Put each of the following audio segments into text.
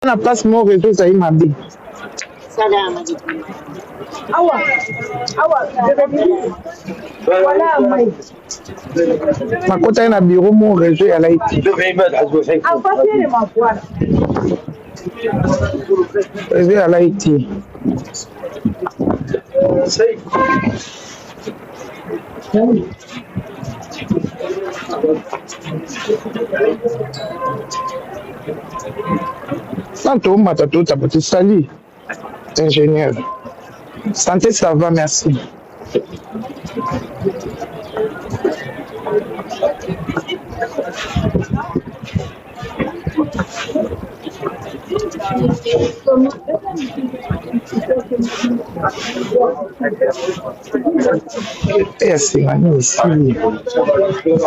na place mon réseau ça y m'a bien. Awa. Voilà, mai. Ma kota na bureau mon réseau ya laiti. Ah, papier ma voix. Réseau ya laiti. Santo Matato Tapoti Sali, ingénieur. Santé, ça va, merci. Et c'est magnifique ici.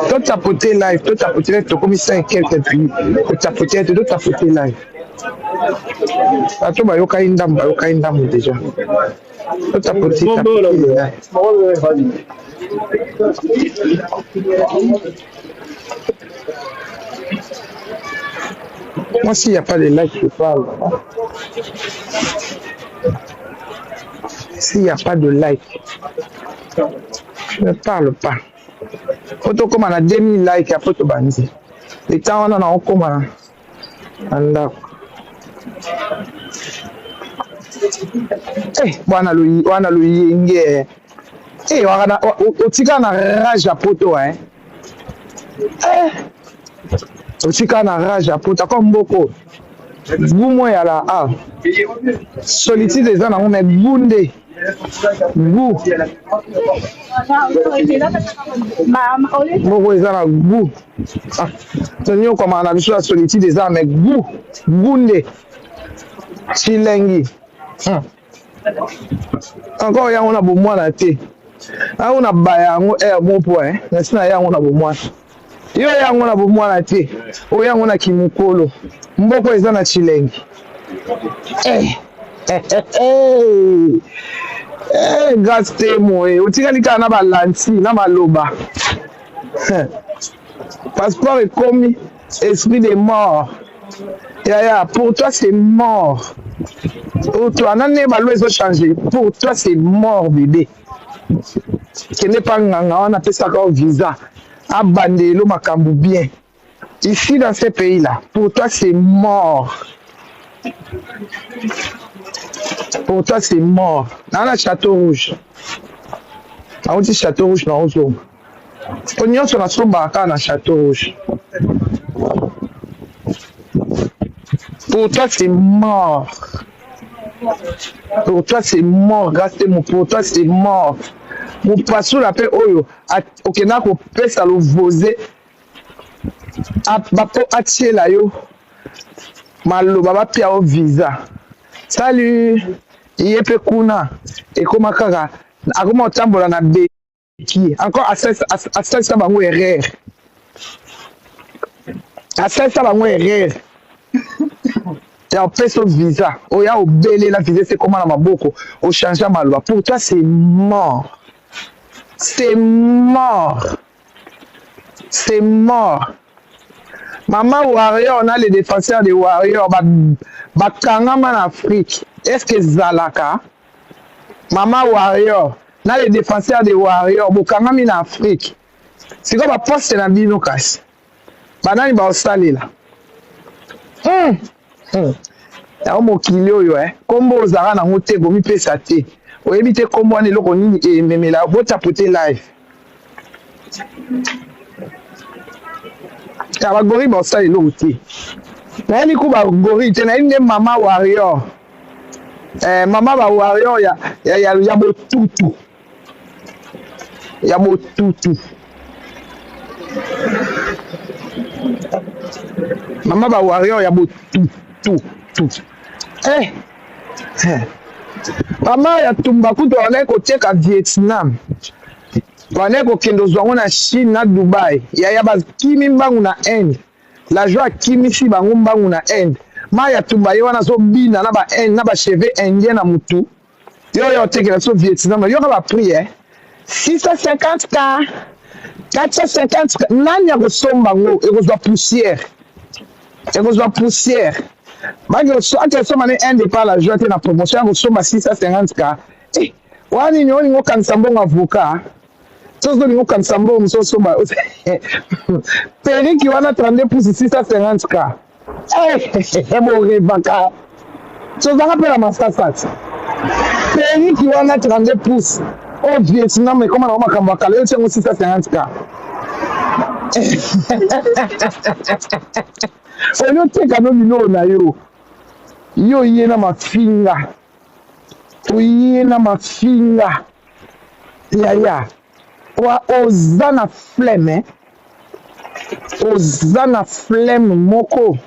Tout tapoter live, tout tapoter live, tout comme ça et quelques pays. Tout tapoter live. Tout bayoka indam déjà. Tout tapoter live. Moi, s'il n'y a pas de like, je parle. S'il n'y a pas de like, je ne parle pas. Photo comme on a 2000 likes à photo bandi. Les temps on a comme on wana lo yenge. Wana otika na rage à photo hein. Otika na rage à photo comme beaucoup. Vous moi ya la solitude des gens on met bundé. Vous Moko eza na goût. Tonyo comme on a vu sur la solitude des gens avec goût. Bundé. Chilengi. Encore ya on a beau na te. Ah on a baya ngo bon point. Na sina ya on a beau moi. Yo ya on a beau na te. O ya on a kimukolo. Mboko eza na chilengi. Gaste moi, otikali kana ba lanti na maloba. Passeport est commis, esprit de mort. Pour toi c'est mort. Pour toi, n'année balo ils ont changé. Pour toi c'est mort bébé. Ce n'est pas nganga, on appelle ça comme visa. Abandelo makambu bien. Ici dans ces pays-là, pour toi c'est mort. Pour toi, c'est mort. Dans le château rouge. Dans le château rouge, dans le zone. On y a sur la sombaka dans le château rouge. Pour toi, c'est mort. Pour toi, c'est mort. Gastez-moi. Pour toi, c'est mort. Mon passou l'appelle Oyo. Ok, n'a qu'on peut ça le voser. Bapo attirer là yo. Malo baba pia au visa. Salut. Yepe kuna ekoma kaka akoma otambola na beki encore assesse bango erreur ya peso visa oya obele la visa c'est comment na maboko o changer maloba pour toi c'est mort Maman Warrior on a les défenseurs des Warriors bakangama en Afrique. Est-ce que Zalaka, Maman Warrior, là les défenseurs des Warriors, Bokangami en Afrique, c'est comme un poste dans Bino Kas. Banani ba ostali là. Ya mo kilio yo kombo zara na ngote gomi pesa te. Oyebite kombo ani loko nini e memela bota pote live. Ya ba gori ba ostali lo te. Na ni ku ba gori te na ni Maman Warrior. Maman ba Warrior ya botutu. Ya botutu. Maman ba Warrior ya botutu. Maman ya Tumbaku to wana ko teka Vietnam. Wana ko kendo zwango na Chine na Dubai. Ya ba kimi mbangu na Inde. La joie kimi si bango mbangu na Inde. Ma ya tumba yo wana so bina na ba Inde na ba cheveux indien na mutu. Yo teka so Vietnam. Yo ka ba prix 650K. 450K. Nani ya ko somba ngo e ko zwa poussière. Bangi ate soma ne un départ la joie te na promotion ko soma 650k. Wani ni oni ngoka nsambongo avocat. Sozo ni ngoka nsambongo so soma. Periki wana 32 pour 650k. Bon revaka. Sozo ngapela masasat. Periki wana 32 pouces. Au Vietnam mais comment on va makambo kala yo 650k. Oyo teka no bino na yo. Yo yena mafinga. Oyena mafinga. Ya. Wa ozana flemme. Ozana flemme moko.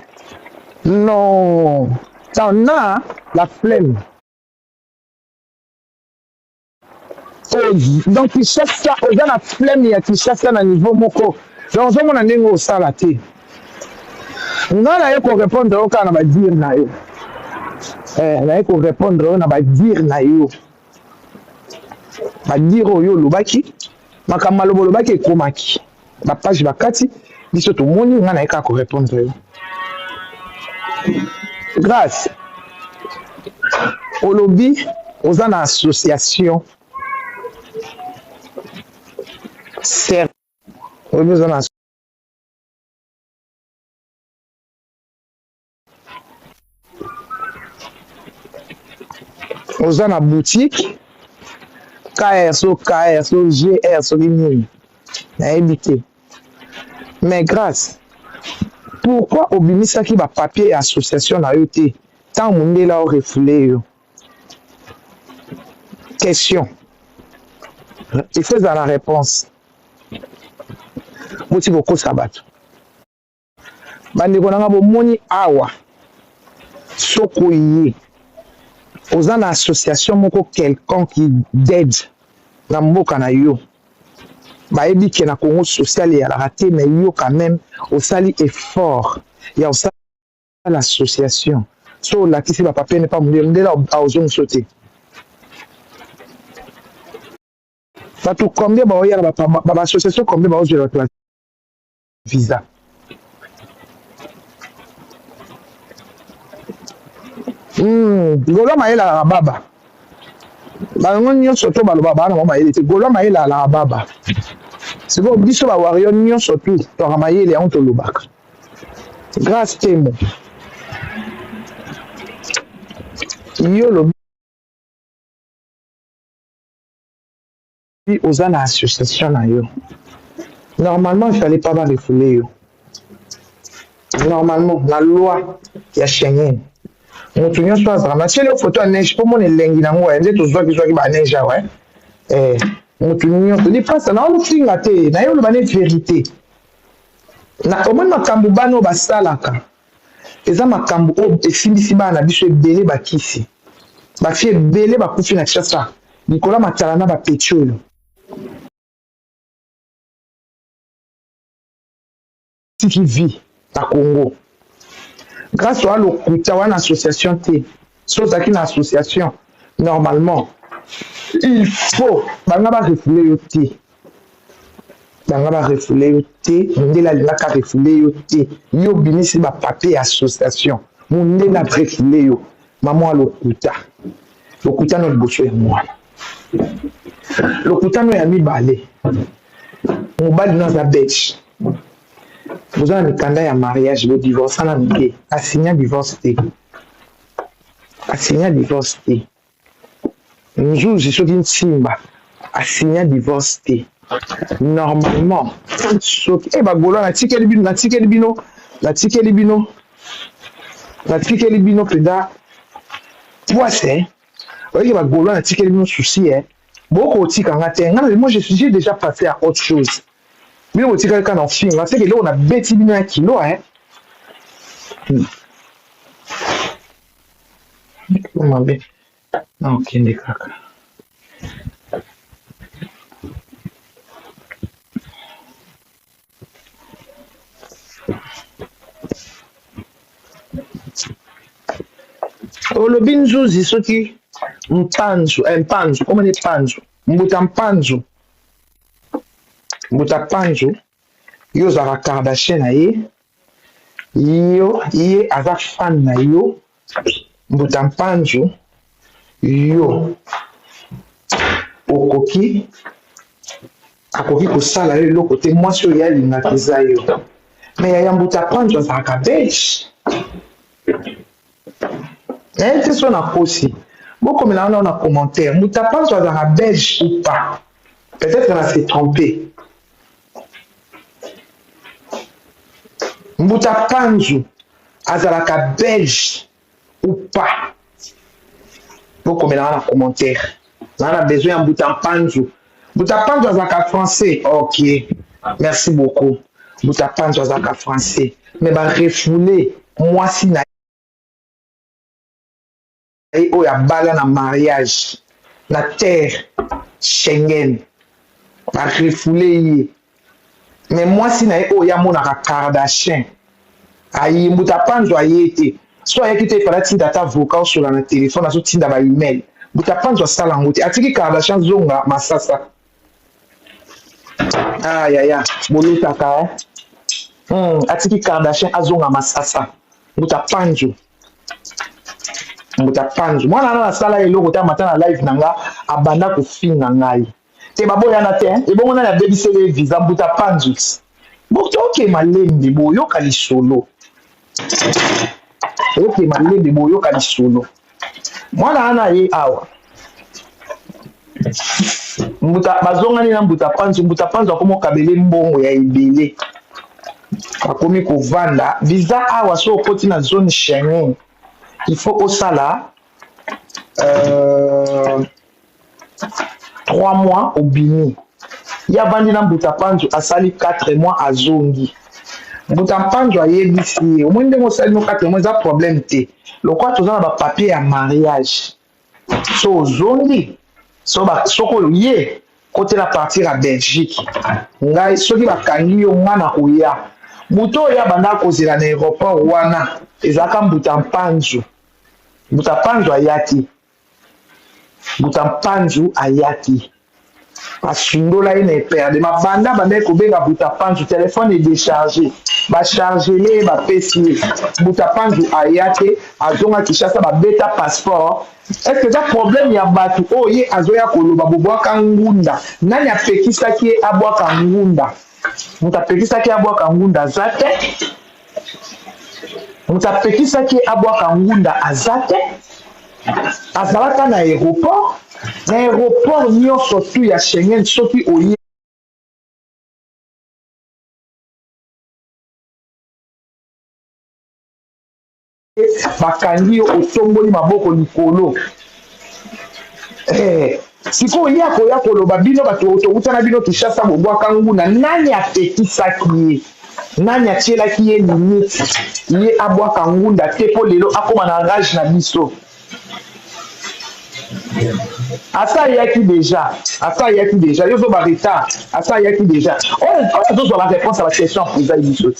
Non. T'en as la flemme. Donc tu cherches ça, ozana flemme ya tu cherches ça na niveau moko. Donc je mona ndenge osala te. Nga na ye ko répondre au kana ba dire na yo. Na ye ko répondre na ba dire na yo. Ba dire oyo lobaki, makamba lobaki ekomaki. Ba page bakati, biso to moni nga na ye ka ko répondre yo. Grâce au lobby, aux en association. Certes, au lobby aux en aux en boutique. KRSO, GRSO, na évité. Mais grâce, pourquoi obimisa qui va papier association na yoté tant monde là au refoulé yo? Question. Il faut dans la réponse. Moti boko sabato. Bande konanga bo moni awa. Soko yé. Aux en association moko quelqu'un qui d'aide na mboka na yo. Ba ebi ke na Congo social ya la raté mais yo quand même au sali effort. Il y a aussi l'association. So la qui si ba papier n'est pas mourir là à ozon sauter. Ba tout combien ba oya ba association combien ba ozo la visa. Golo maela la baba. Ba ngonyo soto ba lo baba na mama ele te golo maela la baba. C'est bon biso ba wario nyo soto to ramayele on to lobaka. Grâce temo. Yo lo bi aux association na yo. Normalement, il fallait pas refouler yo. Normalement, la loi ya Schengen. On tourne sur la c'est les photos à neige pour mon lengi na moi, nze to zwa ki ba neige ouais. On tourne on dit pas ça na on finga te, na yo le bane vérité. Na comment makambo bano basalaka. Eza makambo o efindisi bana biso ebele bakisi. Ba fie ebele bakufi na chasa. Nicolas Matalana ba pétrole. Qui vit à Congo. Grâce à l'Okutawan association T, chose à une association, normalement, il faut, bangaba refouler yo T. Bangaba refouler yo T, ndela laka refouler yo T. Yo binisi ba papier association. Ndela refouler yo. Maman l'Okuta. L'Okuta no bosso ya moi. L'Okuta no ya mi balé. On bal dans la bêche. Vous avez un candidat à mariage, le divorce, on a mis à signer divorce. À signer divorce. Un jour, je suis une simba à signer divorce. Normalement, eh bah golo la ticket libino, la ticket libino, la ticket libino, la ticket libino peda. Toi c'est, oui bah golo la ticket libino souci hein. Beaucoup de tickets en attendant, moi j'ai déjà passé à autre chose. Mais on tire quelqu'un en film, c'est que là on a bêti bien un kilo, hein. Comment bien? Non, ok, des caca. Oh, le binjou, c'est ce qui un panzo, comment est panzo? Un panzo. Mbuta panzo yo za Kardashian na ye yo aza fan na yo mbuta mpanzu yo okoki akoki kosala yo eloko te mwasi oyo alingaka eza yo me yaya mbuta mpanzu azalaka belge naye te so na kosi bokomela wana na commentaire mbuta mpanzu azalaka belge ou pas peut-être na s'est trompé mbuta mpanzu azalaka belge ou pas bokomela wana na commentaire na besoin ya mbuta mpanzu azalaka français ok merci beaucoup mbuta mpanzu azalaka français mais barefoule mwasi na ye oyo abala na mariage na terre Schengen barefoule ye mais mwasi na ye oyo amonaka Kardashian ayi mbuta mpanzu aye te so ayaki te efala tinda ata vocal osola na telefone azotinda baemail mbuta mpanzu asala yango te atiki Kardashian zonga masasa ayaya bolotaka atiki Kardashian azonga masasa mbuta mpanzu mwana na asala eloko ta mata na live nanga abanda kofinga ngai te baboyana te ebongo nani abebisele visa mbuta mpanzu botoke malembe boyoka lisolo oke malembe boyoka lisolo mwana ana ye awa bazongani na mbuta mpanzu akomi okabele mbongo ya ebele akomi kovanda visa awa so okoti na zone Schengen il faut osala 3 mois obini ya bandi na mbuta mpanzu asali 4 mois azongi mbuta mpanzu ayebisi ye omoi ndenge osali no 4 mois eza problème te lokwa toza na bapapier ya mariage so ozongi soko oyo ye kotela partir ya Belgique ngai soki bakangi yo nga na koya buto oyo abanda kozela na aéroport wana ezalaka mbuta mpanzu ayaki asundola ye na eperde mabanda bandaki kobenga mbuta mpanzu telefone edécharge bachargele bapesi ye mbuta mpanzu aya te azonga Kinshasa babeta passeport est-ce que eza problème ya bato oyo ye azoya koloba bobwaka ngunda nani apekisaki ye abwaka ngunda moto apekisaki ye abwaka ngunda aza te moto apekisaki ye abwaka ngunda aza te azalaka na aéroport nyonso tu ya Schengen soki oye bakangi yo otomboli maboko likolo sikoyo ye akoya koloba bino bato tokutana bino Kinshasa bobwaka nguna nani apekisaki ye nani atielaki ye limite ye abwaka ngunda te mpo lelo akoma na rage na biso asa ayaki déjà yo zo ba retard asa ayaki déjà oyo azozwa ba réponse à ba question posa biso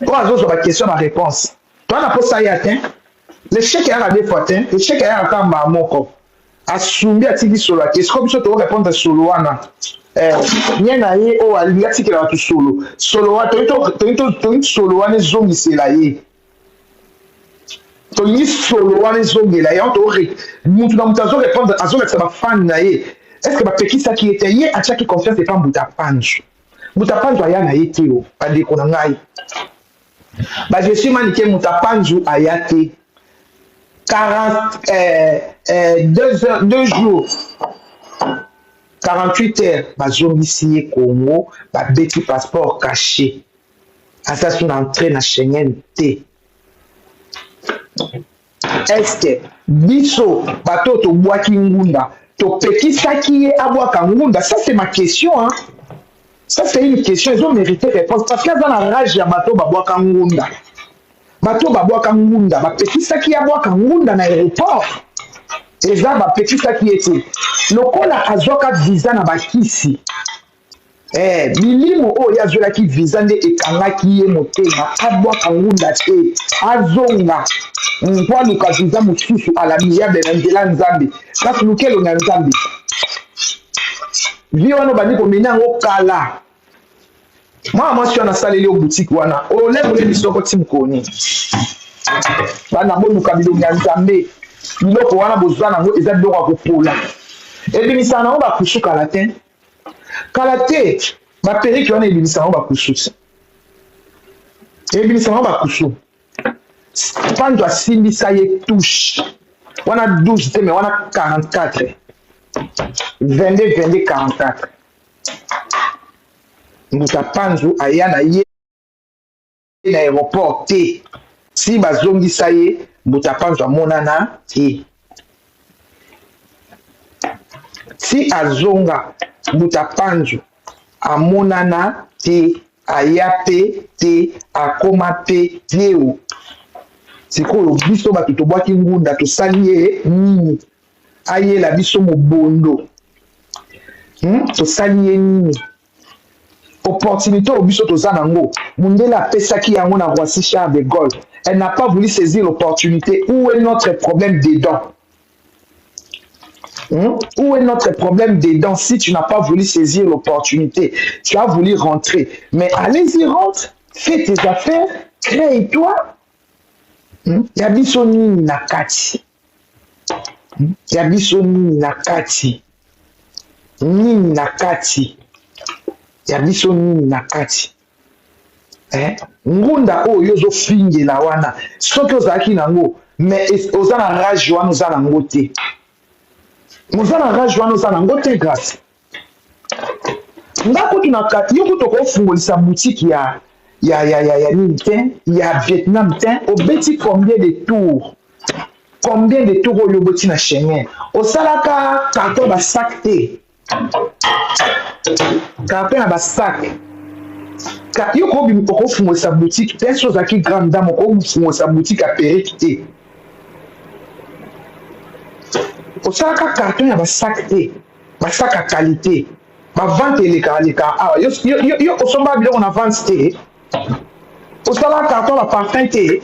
oyo azozwa ba question ba réponse twana posa ya te l'échec ya des fois te l'échec ya kamba moko asumbi atiki solo ake siko biso to répondre solo wana nyena ye o alingi atikela bato solo wana toyingi solo wana ezongisela ye tolingi solo wana ezongela ye mutu na mutu azorépondre azolakisa bafani na ye est ce que bapekisaki ye te ye atiaki confiance epa mbuta mpanzu aya na ye te o bandeko na ngai bajesu manike mbuta mpanzu aya te 2 jours 48 heures bazongisi ye Congo babeti passeport caché aza so na entrée na Schengen te est-ce que biso bato tobwaki ngunda topekisaki ye abwaka ngunda? Ça c'est ma question hein? Ça c'est une question, ils ont mérité réponse parce qu'il y a dans la rage ya bato babwaka ngunda bapekisaki abwaka ngunda na aéroport eza bapekisaki ete lokola azwaka visa na bakisi milimo oyo azwelaki visa nde ekangaki ye motema abwaka ngunda te azonga mpo aluka visa mosusu alamiyabe na nzela nzambe kasi lukelo na nzambe vi wana obandi komena yango kala mwana mwasi wana asaleli yo boutique wana olebole bisoko ti mokoni bana boluka bilongi ya nzambe biloko wana bozwa nango eza biloko ya kopola ebimisa nango bakusu kala te baperiki wana ebimisa nango bakusu ebimisa nango bakusu panzo asimbisa ye touche wana 12 te me wana 44 22 44 mbuta panzo aya na ye na aéroport te si bazongisa ye mbuta panzo amonana te si azonga mbuta panzo amonana te aya pe te akoma pe te sikoyo biso bato tobwaki ngunda tosali ye nini ayela biso mobondo tosali ye nini opportunité au biso toza nango mundele apesaki yango na Roissy Charles de Gaulle. Elle n'a pas voulu saisir l'opportunité. Où est notre problème dedans? Où est notre problème dedans si tu n'as pas voulu saisir l'opportunité? Tu as voulu rentrer. Mais allez-y, rentre, fais tes affaires, crée-toi. Yabiso nini na kati. Yabiso nini na kati. Nini na kati. Yabiso nini na kati. Ngunda oyo yozo fingela wana. Soki ozalaki nango, mais oza na rage wana oza nango te. Oza na rage wana oza nango te grâce. Ndako tunakati yoko tokofungolisa boutique ya nini te, ya Vietnam te, obeti combien de tours? Combien de tours oyo boti na Schengen? Osalaka carton ba sac te. Carton na ba sac. Yo ko bi ko fungo sa boutique, des choses qui grande dame ko fungo sa boutique à périté. Osalaka carton na ba sac te, ba sac à qualité. Ba vente les ah yo osomba biloko na vente te. Osala carton la parfum te.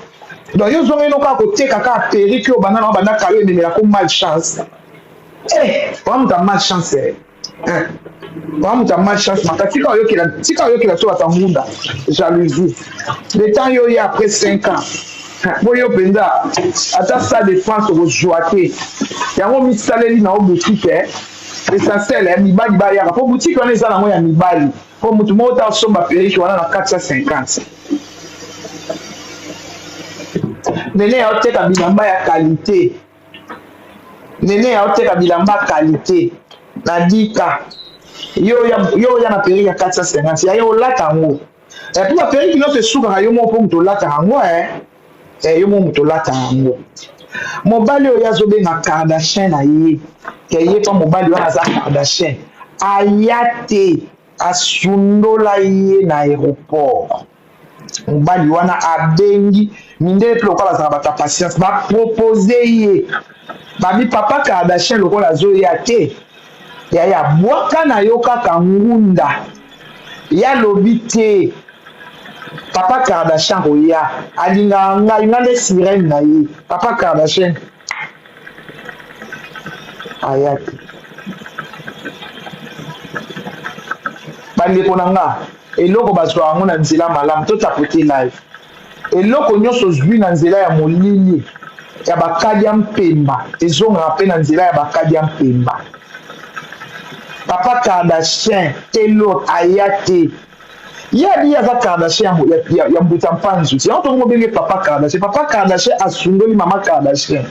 Donc yo zonga no ka ko te kaka periki o banana bana kalo emela ko malchance. Vraiment ta malchance. Vraiment ta malchance. Tika yo kila so batangunda. Jalousie. Le temps yo y après 5 ans. Boyo penda ata sa défense ko joaté. Yango mi saleli na boutique essentiel mibali bali ya po boutique wana eza nango ya mibali. Po mutu mota somba periki wana na 450. Nene ya oteka bilamba ya qualité. Nene ya oteka bilamba qualité. Na dika. Yo ya na periki ya 450. Ya yo lata ngo. Et puis la periki no se suka yo mo po mutu lata ngo yo mo mutu lata ngo. Mobali oyo azobenga Kardashian na ye. Ke ye pa mobali wana za Kardashian. Ayate asundola ye na aéroport. Mobali wana abengi mindele lokola za bata patience ba proposer ye. Babi papa Kardashian lokola zo ya te. Ya bwaka na yo kaka ngunda. Ya lobi te. Papa Kardashian oya alinga ngale sirène na ye. Papa Kardashian ayate. Bandeko nanga eloko bazwa ngo na nzela malamu to tapoter live. Eloko nyonso zwi na nzela ya molili ya bakadi ya mpemba ezonga pe na nzela ya bakadi ya mpemba. Papa Kardashian elo ayate. Yabi ya Kardashian ya mbuta mpanzu. Si on tombe benge Papa Kardashian. Papa Kardashian asundoli Mama Kardashian.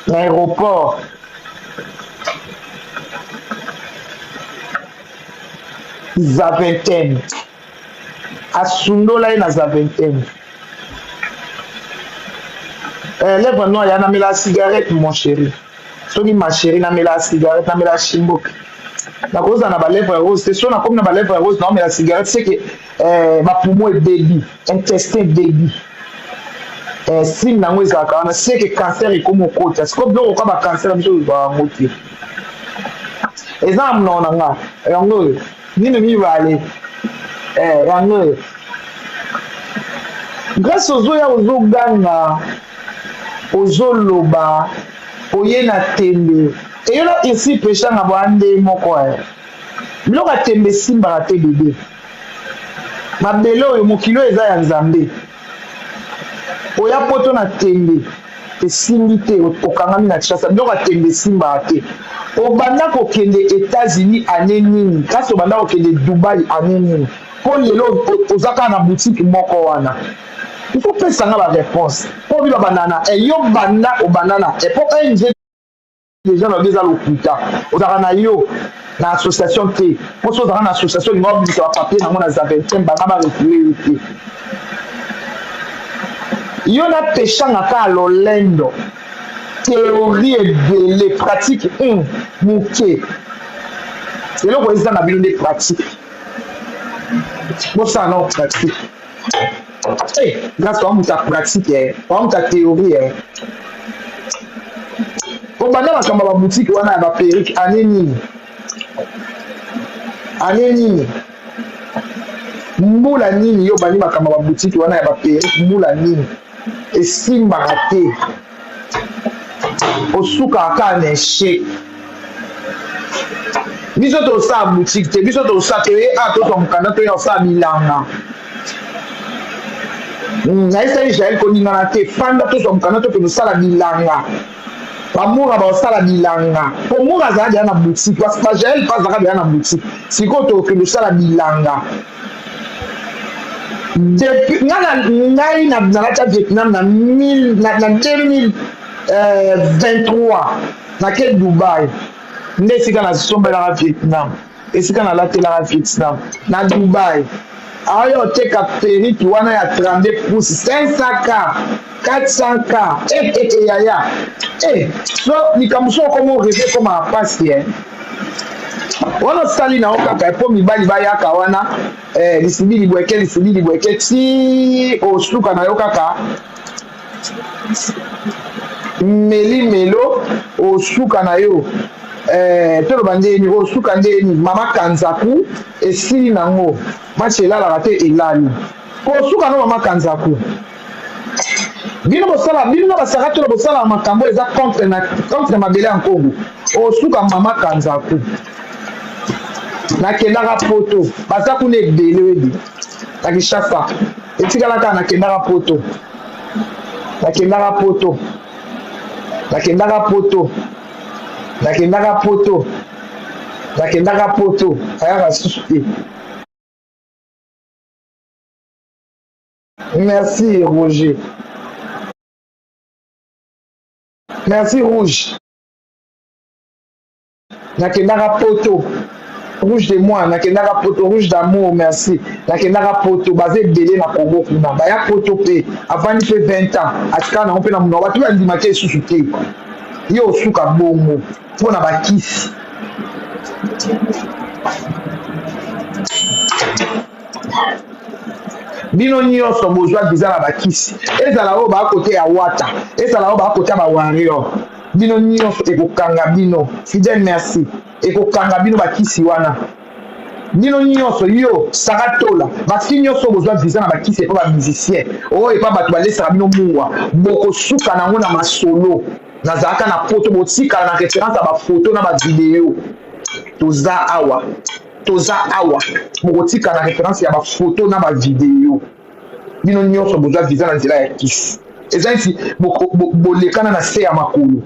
Na aéroport. Za vingtaine. Asundola na za vingtaine. Lèvre noire, ya na mela cigarette mon chéri. Soki ma chérie na mela cigarette, na mela chimbo. La rose na ba lèvre rose, c'est sûr na comme na ba lèvre rose, non mais la cigarette c'est que ma poumon est baby, intestin baby. Signe na ngweza ka na c'est que cancer est comme au côté. C'est comme donc ka ba cancer biso ba ngoti. Exemple non nga, yango ni mi va aller. Yango. Grâce aux oya ozo ganga ozo loba oyena tembe. Et là ici péché na bande moko biloko atembe simba te bébé mabelo oyo mokilo eza ya nzambe oya poto na tembe esimbi te okangami na Kinshasa biloko ya tembe esimbaka te obanda kokende États-Unis ane nini kasi obanda kokende Dubai ane nini mpo lelo oza kaka na boutique moko wana il faut pesanga baréponse mpo bi babandana yo banda obandana epo nje déjà na eza lokuta ozalaka na yo na association te mpo so ozalaka na association lingo babimisa bapapier nango na zaventem banga baretire yo te yo na peshanga kaka lolendo théorie ebele pratique moke eloko eza na bino nde pratique bosala nao pratique grâce wamuta pratique wamuta théorie obanda makambo ya baboutique wana ya baperike ane nini mbula nini yo bandi makambo ya baboutique wana ya baperike mbula nini esimbaka te osukaka kaka na échec biso tosala boutique te biso tosala toye tozwa mokanda toya osala bilanga nayesali jael koningana te fanda tozwa mokanda tokende osala bilanga bamura baosala bilanga po mura azala deya na boutique parce que bajael mpe azalaka deya na boutique sikoyo tokende osala bilanga ngai nalati ya Vietnam na 2023 nake Dubai nde esika nasombelaka Vietnam esika nalatelaka Vietnam na Dubai ayo oteka periki wana ya 32 pouces 500K 400K yaya so likambo so okomo oreve koma apasi wana osali na yo kaka epo mibali bayaka wana lisili libweke ti osuka na yo kaka melo osuka na yo toloba ndeni osuka ndeni mama Kanzaku esili nango match elalaka te elali osuka no mama Kanzaku bino bosala bino na basaka tolo bosala makambo eza contre mabele ya Nkongo osuka mama Kanzaku nakendaka poto baza kuna ebele webi na Kinshasa etikala kaka nakendaka poto ayaka susu te. Merci Roger. Merci Rouge. Nakendaka poto. Rouge de moi, nakendaka poto, rouge d'amour, merci. Nakendaka poto, basé belé na Congo kuna. Baya poto pe, avant il fait 20 ans. Atika na on pe na muno, watu andimake susu te. Yo suka bongo, pona bakisi. Bino nyonso bozwa biza na bakisi. Ezala o ba kote ya wata, ezala o ba kote ya ba warrior. Bino nyonso ekokanga bino. Fidèle merci. Ekokanga bino bakisi wana. Bino nyonso yo saratola. Basi nyonso bozwa biza na bakisi epa ba musicien. O epa bato balesaka bino muwa. Boko suka nango na masolo. Nazalaka na poto botika na référence à ba photo na ba vidéo. Toza awa bokotika na référence ya ba photo na ba vidéo. Bino nyonso bozwa visa na nzela ya kisi. Eza nti bolekana na se ya makolo.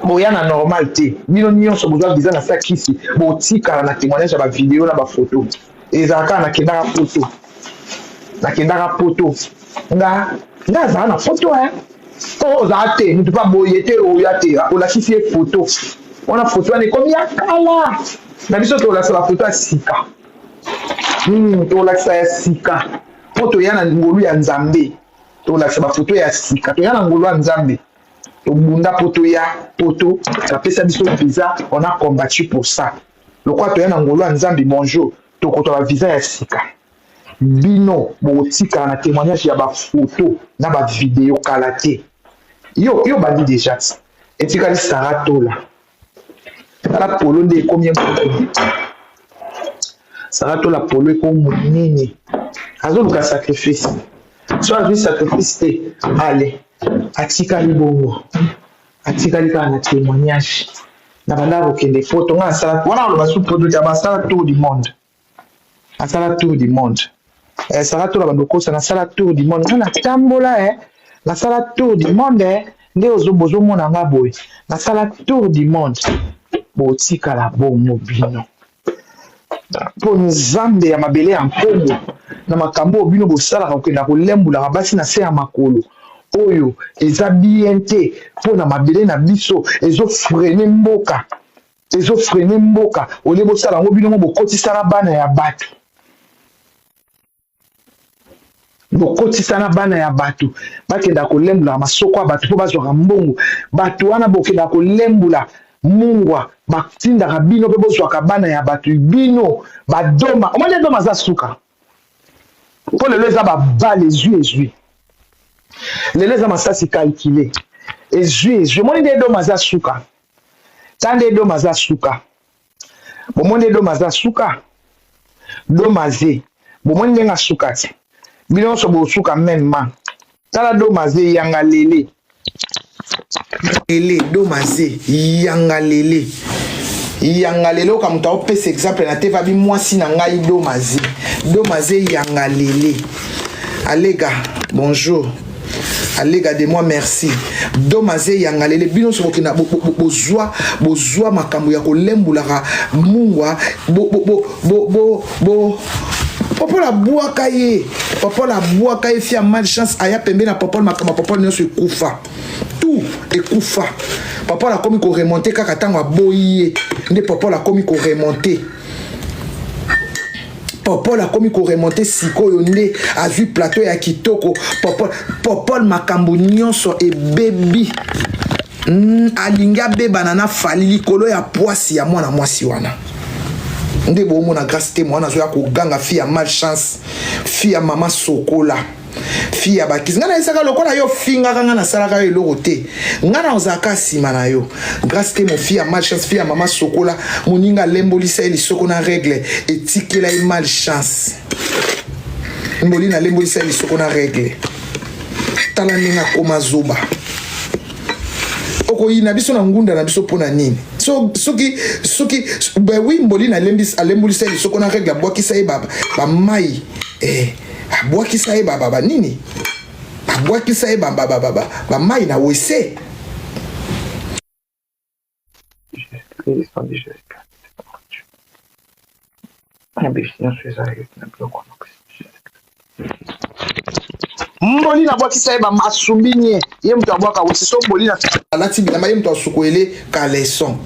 Boya na normal te. Bino nyonso bozwa visa na se ya kisi. Botika na témoignage ya ba vidéo na ba photo. Ezaka na kendaka poto. Nga za na photo Oh, zate, nous ne pouvons pas boyer, on a chiffré photo. On a photo, on est comme yakala. Na biso to la photo ya sika. To la sika. Poto yana ngolu ya Nzambe. To la photo ya sika. To yana ngolu ya Nzambe. To bunda poto ya poto. Ça pesa biso visa, on a combattu pour ça. Le quoi to yana ngolu ya Nzambe bonjour. To koto la visa ya sika. Bino botika na témoignage ya ba photo na ba vidéo kalaté. Yo bandi déjà. Et tu as Saratola. La polo de combien Saratola polo comme nini. Azol ka sacrifice. Soit vu sacrifice allez. Atika libongo. Atika lika na témoignage. Na banda okende photo nga sala. Wana lo basu produit ya basala tour du monde. Asala tour du monde. Sarah to la bandoko ça na sala tour du monde na tambola na sala tour du monde nde ozobozo mona nga boy na sala tour du monde botika la bomo bino po nzambe ya mabele ya nkombo na makambo bino bosalaka kokenda kolembulaka basi na se ya makolo oyo eza bien te mpo na mabele na biso ezofrene mboka ole bosala yango bino mo bokotisa na bana ya bato bakenda kolembula masoko ya bato mpo bazwaka mbongo bato wana bokenda kolembula mungwa batindaka bino mpe bozwaka bana ya bato bino badoma omoni doma aza suka mpo lelo eza babale ezwi lelo eza masasi kalkile ezwi omoni nde doma aza suka ta nde doma aza suka bomoni nde doma aza suka doma ze bomoni ndenge asuka te bino nyonso bosuka memema tala doma ze yanga lele doma ze yanga lele oka moto aopesa exemple na te vabi mwasi na ngai doma ze yanga lele alega bonjour alega de moi merci doma ze yanga lele bino nyonso bokenda bozwa makambo ya kolembulaka mungwa Popola bwaka ye fia malchance aya pembe na popola makama popola nyonso ekufa tout ekufa popola komi ko remonter kaka tango aboyi nde popola komi ko remonter sikoyo nde azwi plateau ya kitoko popola makambo nyonso ebebi alingi abebana na fali likolo ya poisi ya mwana mwasi wana nde bomona grâce te mwana zo ya koganga fille ya malchance fille ya mama sokola fille ya bakisi ngana esaka lokola yo fingaka nga nasalaka yo eloko te nga na ozalaka nsima na yo grâce te mo fille ya malchance fille ya mama sokola moninga alembolisa ye lisoko na règle etikela ye malchance mboli na alembolisa ye lisoko na règle tala ndenge akoma zoba okoyina biso na ngunda na biso mpona nini soki oui mboli na alembulisa ye lisoko na règle abwakisa ye bamai abwakisa ye banini abwakisa ye bamai na wese mboli na bwakisa ye bamasumbi ye moto abwaka wese so mboli na alati bilamba ye moto asukoele kaleson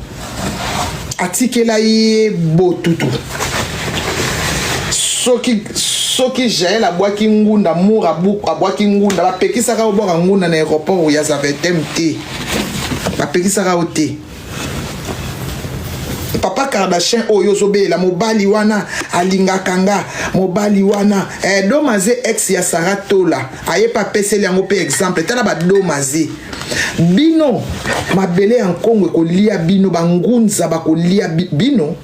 atikela ye botutu soki Jael abwaki ngunda mur abwaki ngunda bapekisaka obwaka ngunda na aéroport ya Zaventem te bapekisaka o te papa Kardashian oyo zobela mobali wana alingaka nga mobali wana domaze ex ya Saratola aye pa peseli yango pe exemple tala ba domaze bino mabele ya Kongo kolia bino bangunza bakolia bino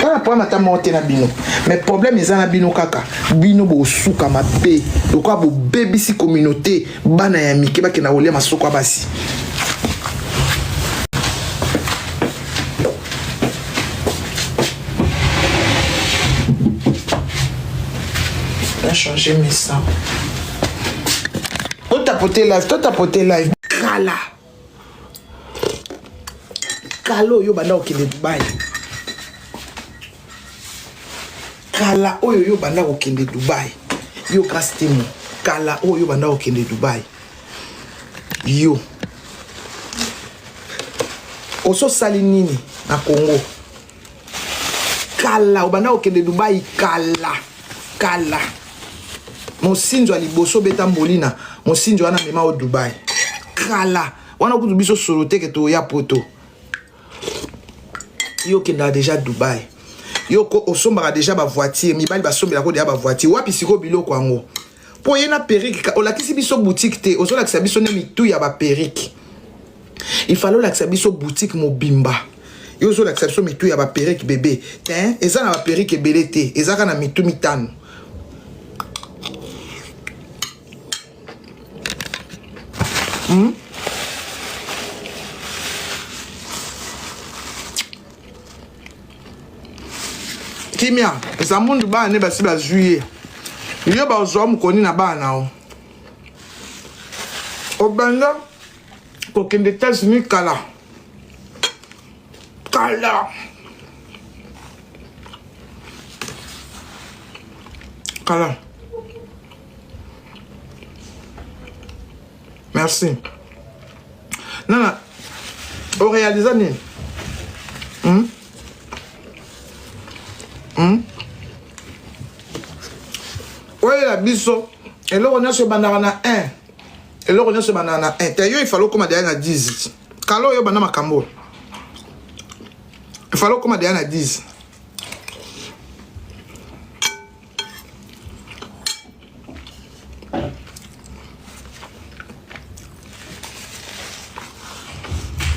tala po mata monte na bino mais problème eza na bino kaka bino bosuka mabe lokwa bo bebisi communauté bana ya mike bakena kolia masoko basi changer mes sangs. Tout tapoter live. Kala oyo banda okende Dubai. Kala oyo banda okende Dubai. Yo Castimo. Kala oyo banda okende Dubai. Yo. Oso sali nini na Congo. Kala obanda okende Dubai kala. Mosinzo aliboso beta mbolina mosinzo wana mema o Dubai kala wana kutu biso solote ke to ya poto yo kenda déjà Dubai yo ko osombaka déjà ba voiture mibali basombela ko déjà ba voiture wapi siko biloko yango po yena perrique olakisi biso boutique te ozolakisa biso ne mitu ya ba perrique il fallait lakisa biso boutique mobimba yo ozolakisa biso mitu ya ba perrique bébé eza na ba perrique ebele te ezaka na mitu mitano Kimia, eza mundu ba ne basi ba juillet. Yo ba ozo mukoni na ba na o. Obanda ko kende États-Unis kala. Kala. Kala. Merci. Non. Au réalisé nini? Ouais, la biso. Et là, on a ce banana 1. Et là, on a ce banana 1. T'as eu, il fallait comme à 10. Kalo yo banana makambo. Il fallait comme à 10.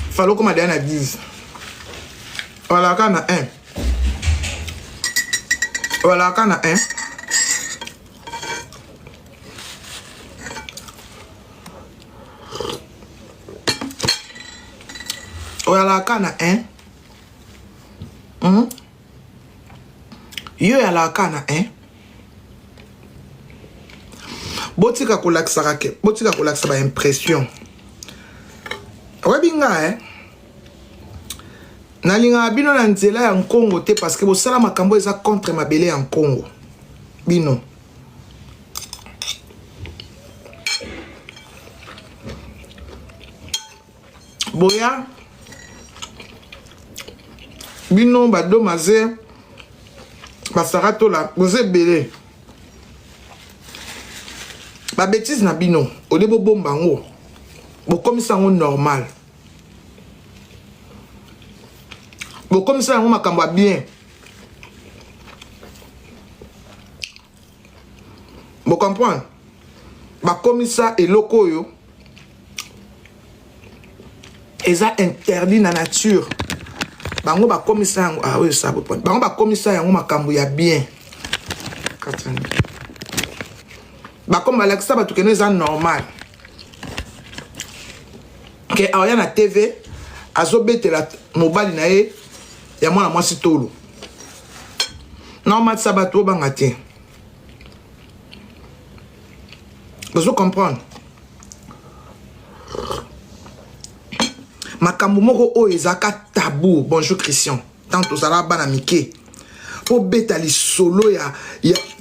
Il fallait comme à 10. Voilà, quand on a 1. Voilà, quand on a 1. Voilà, quand on a 1. Yo, la quand on a 1. Botika kolaksa ke. Botika kolaksa ba impression. Ouais, binga, Nalinga bino na nzela ya Congo te parce que bosala makambo eza contre mabele en Congo. Bino. Boya. Bino bado maze. Basarato la. Boze belé. Ba bêtise na bino. Ode bo bomba ngo. Bo comme ça ngo normal. Bon, comme ça, on m'a cambré bien. Vous comprenez? Bah, comme ça, et locaux, yo. Et ça interdit dans la nature. Bah, on va comme ça. Ah oui, ça, vous comprenez. Bah, on va comme ça, on m'a cambré bien. Bah, comme Alexa, bah, tout est normal. Que, alors, il y a la TV, à zobete la mobile, nae. Ya mwana mwasi tolo. Non, mat sabato bangati. Vous comprenez? Makambo moko o ezaka tabou. Bonjour Christian. Tanto sala bana mike. Po beta li solo ya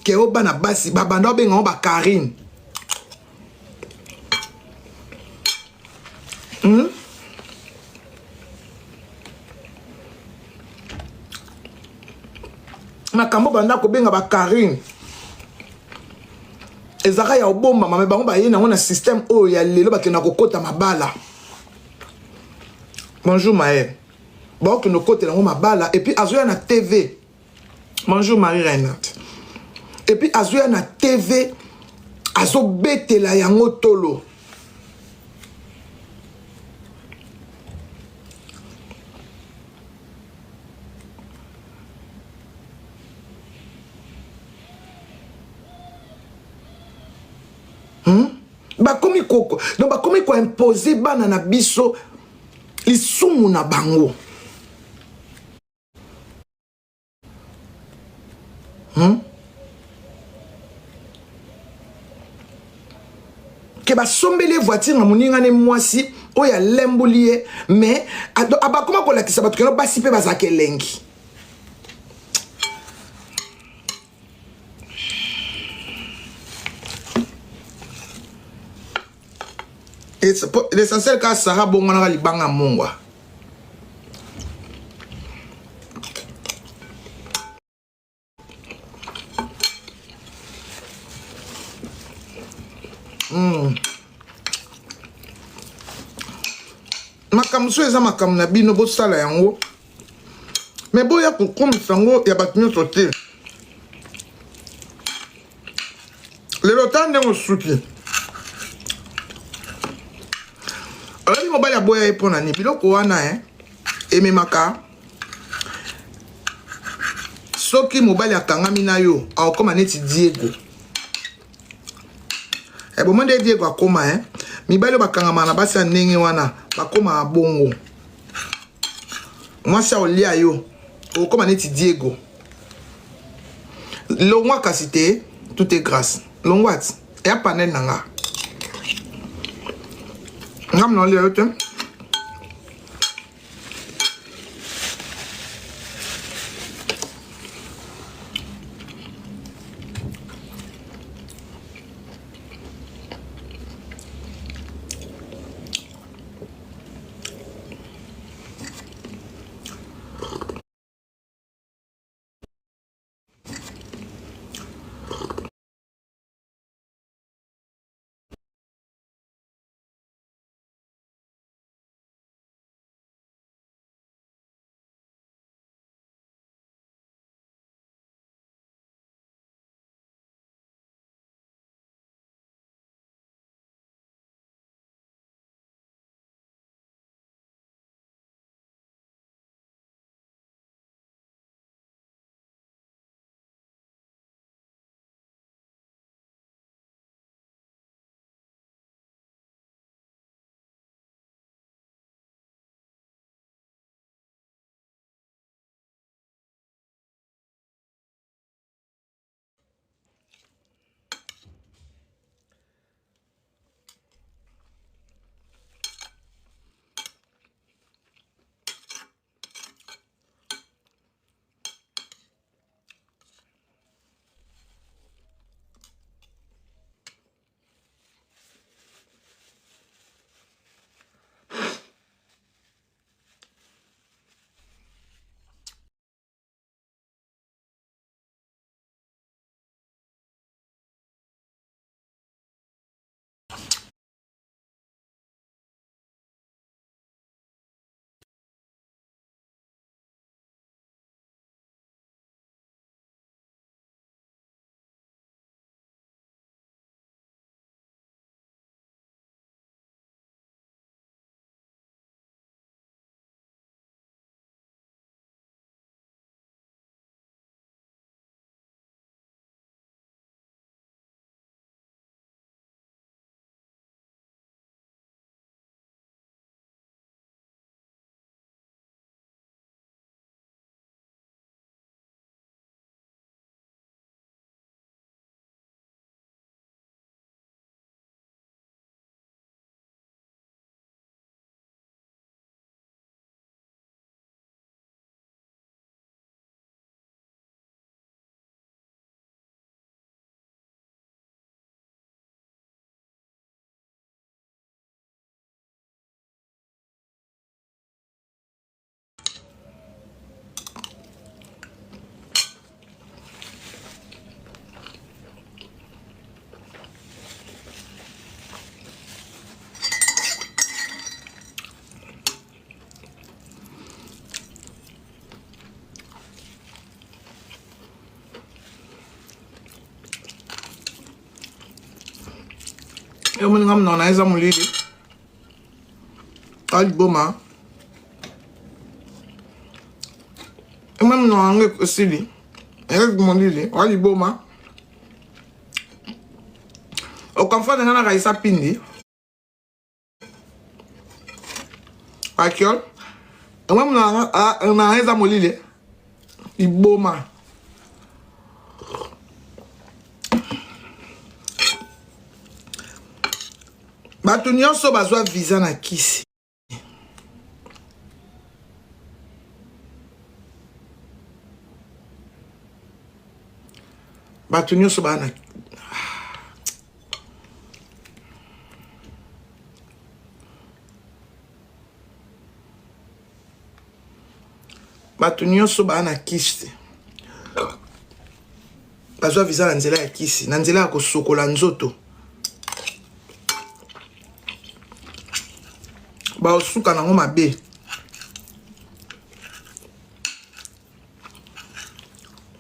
ke o bana basi babanda benga ba Karine. Makambo banda ko benga ba Karine. Ezaka ya obomba mame bango ba yena ngona système o ya lelo bakena kokota mabala. Bonjour Maël. Bon que no kote na mabala et puis azoya na TV. Bonjour Marie Renate. Et puis azoya na TV azo betela yango tolo. Bakomi koko. Donc bakomi ko imposer bana na biso lisumu na bango. Que ba sombele voiture na muninga ne mwasi oya lembulie mais abakoma ko lakisa batu keno basi pe bazake lengi. L'essentiel ka Sarah bongana libanga mongwa. Makamso eza makam na bino bo sala yango. Mais boya ko komisa ngo ya batunyo sote. Le lotande ngo suki. Alors mobile ya boya epona ni biloko wana ememaka. Soki mobile ya kangami na yo akoma neti Diego. Bomande Diego akoma mibale bakangama na basi ndenge wana bakoma bongo. Mwasi olia yo okoma neti Diego. Longwa kasite, tout est grâce. Longwa, et à panel nanga. Ngam non le yote. Eu me ngam non aiza mulili. Ali boma. Eu me non ange sili. Ele mulili, ali boma. O kamfa de ngana kaisa pindi. Akiol. Eu me non aiza mulili. Iboma. Bato nyonso bazwa visa na kisi. Bato nyonso bana. Bato nyonso bana kisi. Bazwa visa na nzela ya kisi, na nzela ya kosokola nzoto. Baosuka nango mabe.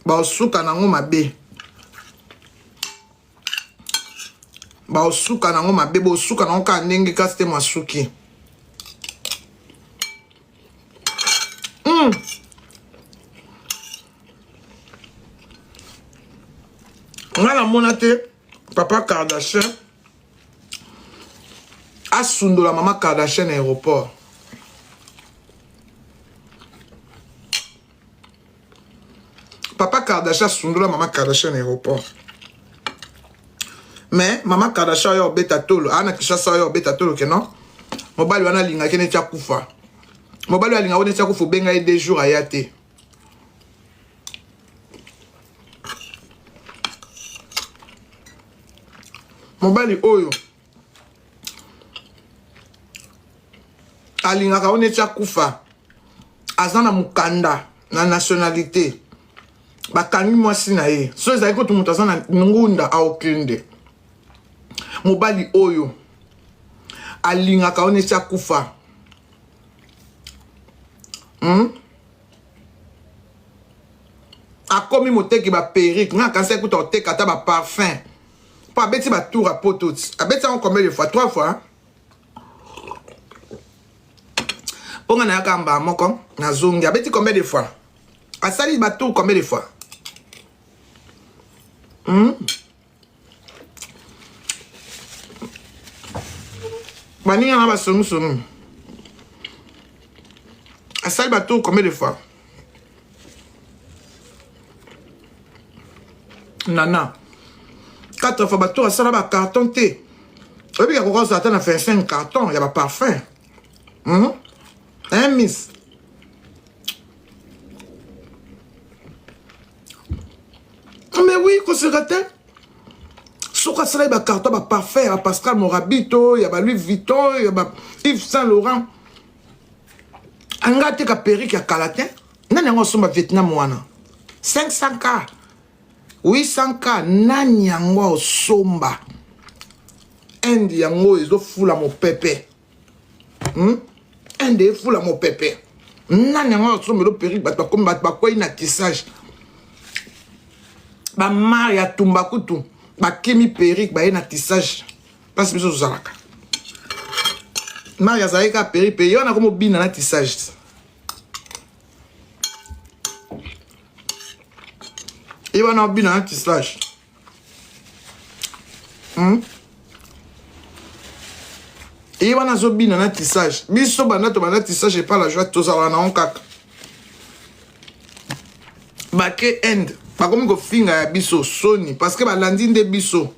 Baosuka nango mabe. Baosuka nango mabe. Baosuka nango ka ndenge kasi te masuki. Ngala mona te Papa Kardashian asundola Mama Kardashian à l'aéroport. Papa Kardashian sundola Maman Kardashian aéroport. Mais Maman Kardashian yo beta tolo, ana kishasa yo beta tolo que non. Mobali wana linga kene tia kufa. Mobali linga wone tia kufa benga 2 jours ayate. Mobali oyo alinga ka wone tia kufa. Azana mukanda na nationalité. Bakangi mwasi na ye. So ezali ko tumuta sana ngunda aokende. Mobali oyo alinga ka one tia kufa. Akomi moteki ba perruque, nga kanse kuta oteka ta ba parfum. Pa beti ba tour à potot. Abeti on combien de fois? 3 fois. Hein? Ponga na yakamba moko na zongi. Abeti combien de fois? Asali ba tour combien de fois? Bani yana ba sonu sonu. Asali ba tour combien de fois? Nana. 4 fois ba tour asala ba carton té. Et puis quand ça attend à faire 5 cartons, il y a pas parfum. Hein miss. Mais oui, conservateur. Sur quoi ça, il y a carton, il y a parfum, il y a Pascal Morabito, il y a Louis Vuitton, il y a Yves Saint Laurent. On a été à Péry qui a Calatin. On a somba Vietnam wana. 500K. 800K. Nani yango somba. Indi yango izo fula mo pepe. Indi fula mo pepe. Nani yango somba lo Péry batba comme batba quoi inatissage. Ba Maria Tumbakutu. Ba Kemi Péry ba inatissage. Parce que biso zalaka. Maria Zaika Péry on a comme bina natissage. Et on a bien un tissage. Et on a bien un tissage. Biso banato banat tissage et pas la joie tous à la kaka. Baké end. Pas comme go finga biso Sony parce que ba landine de biso.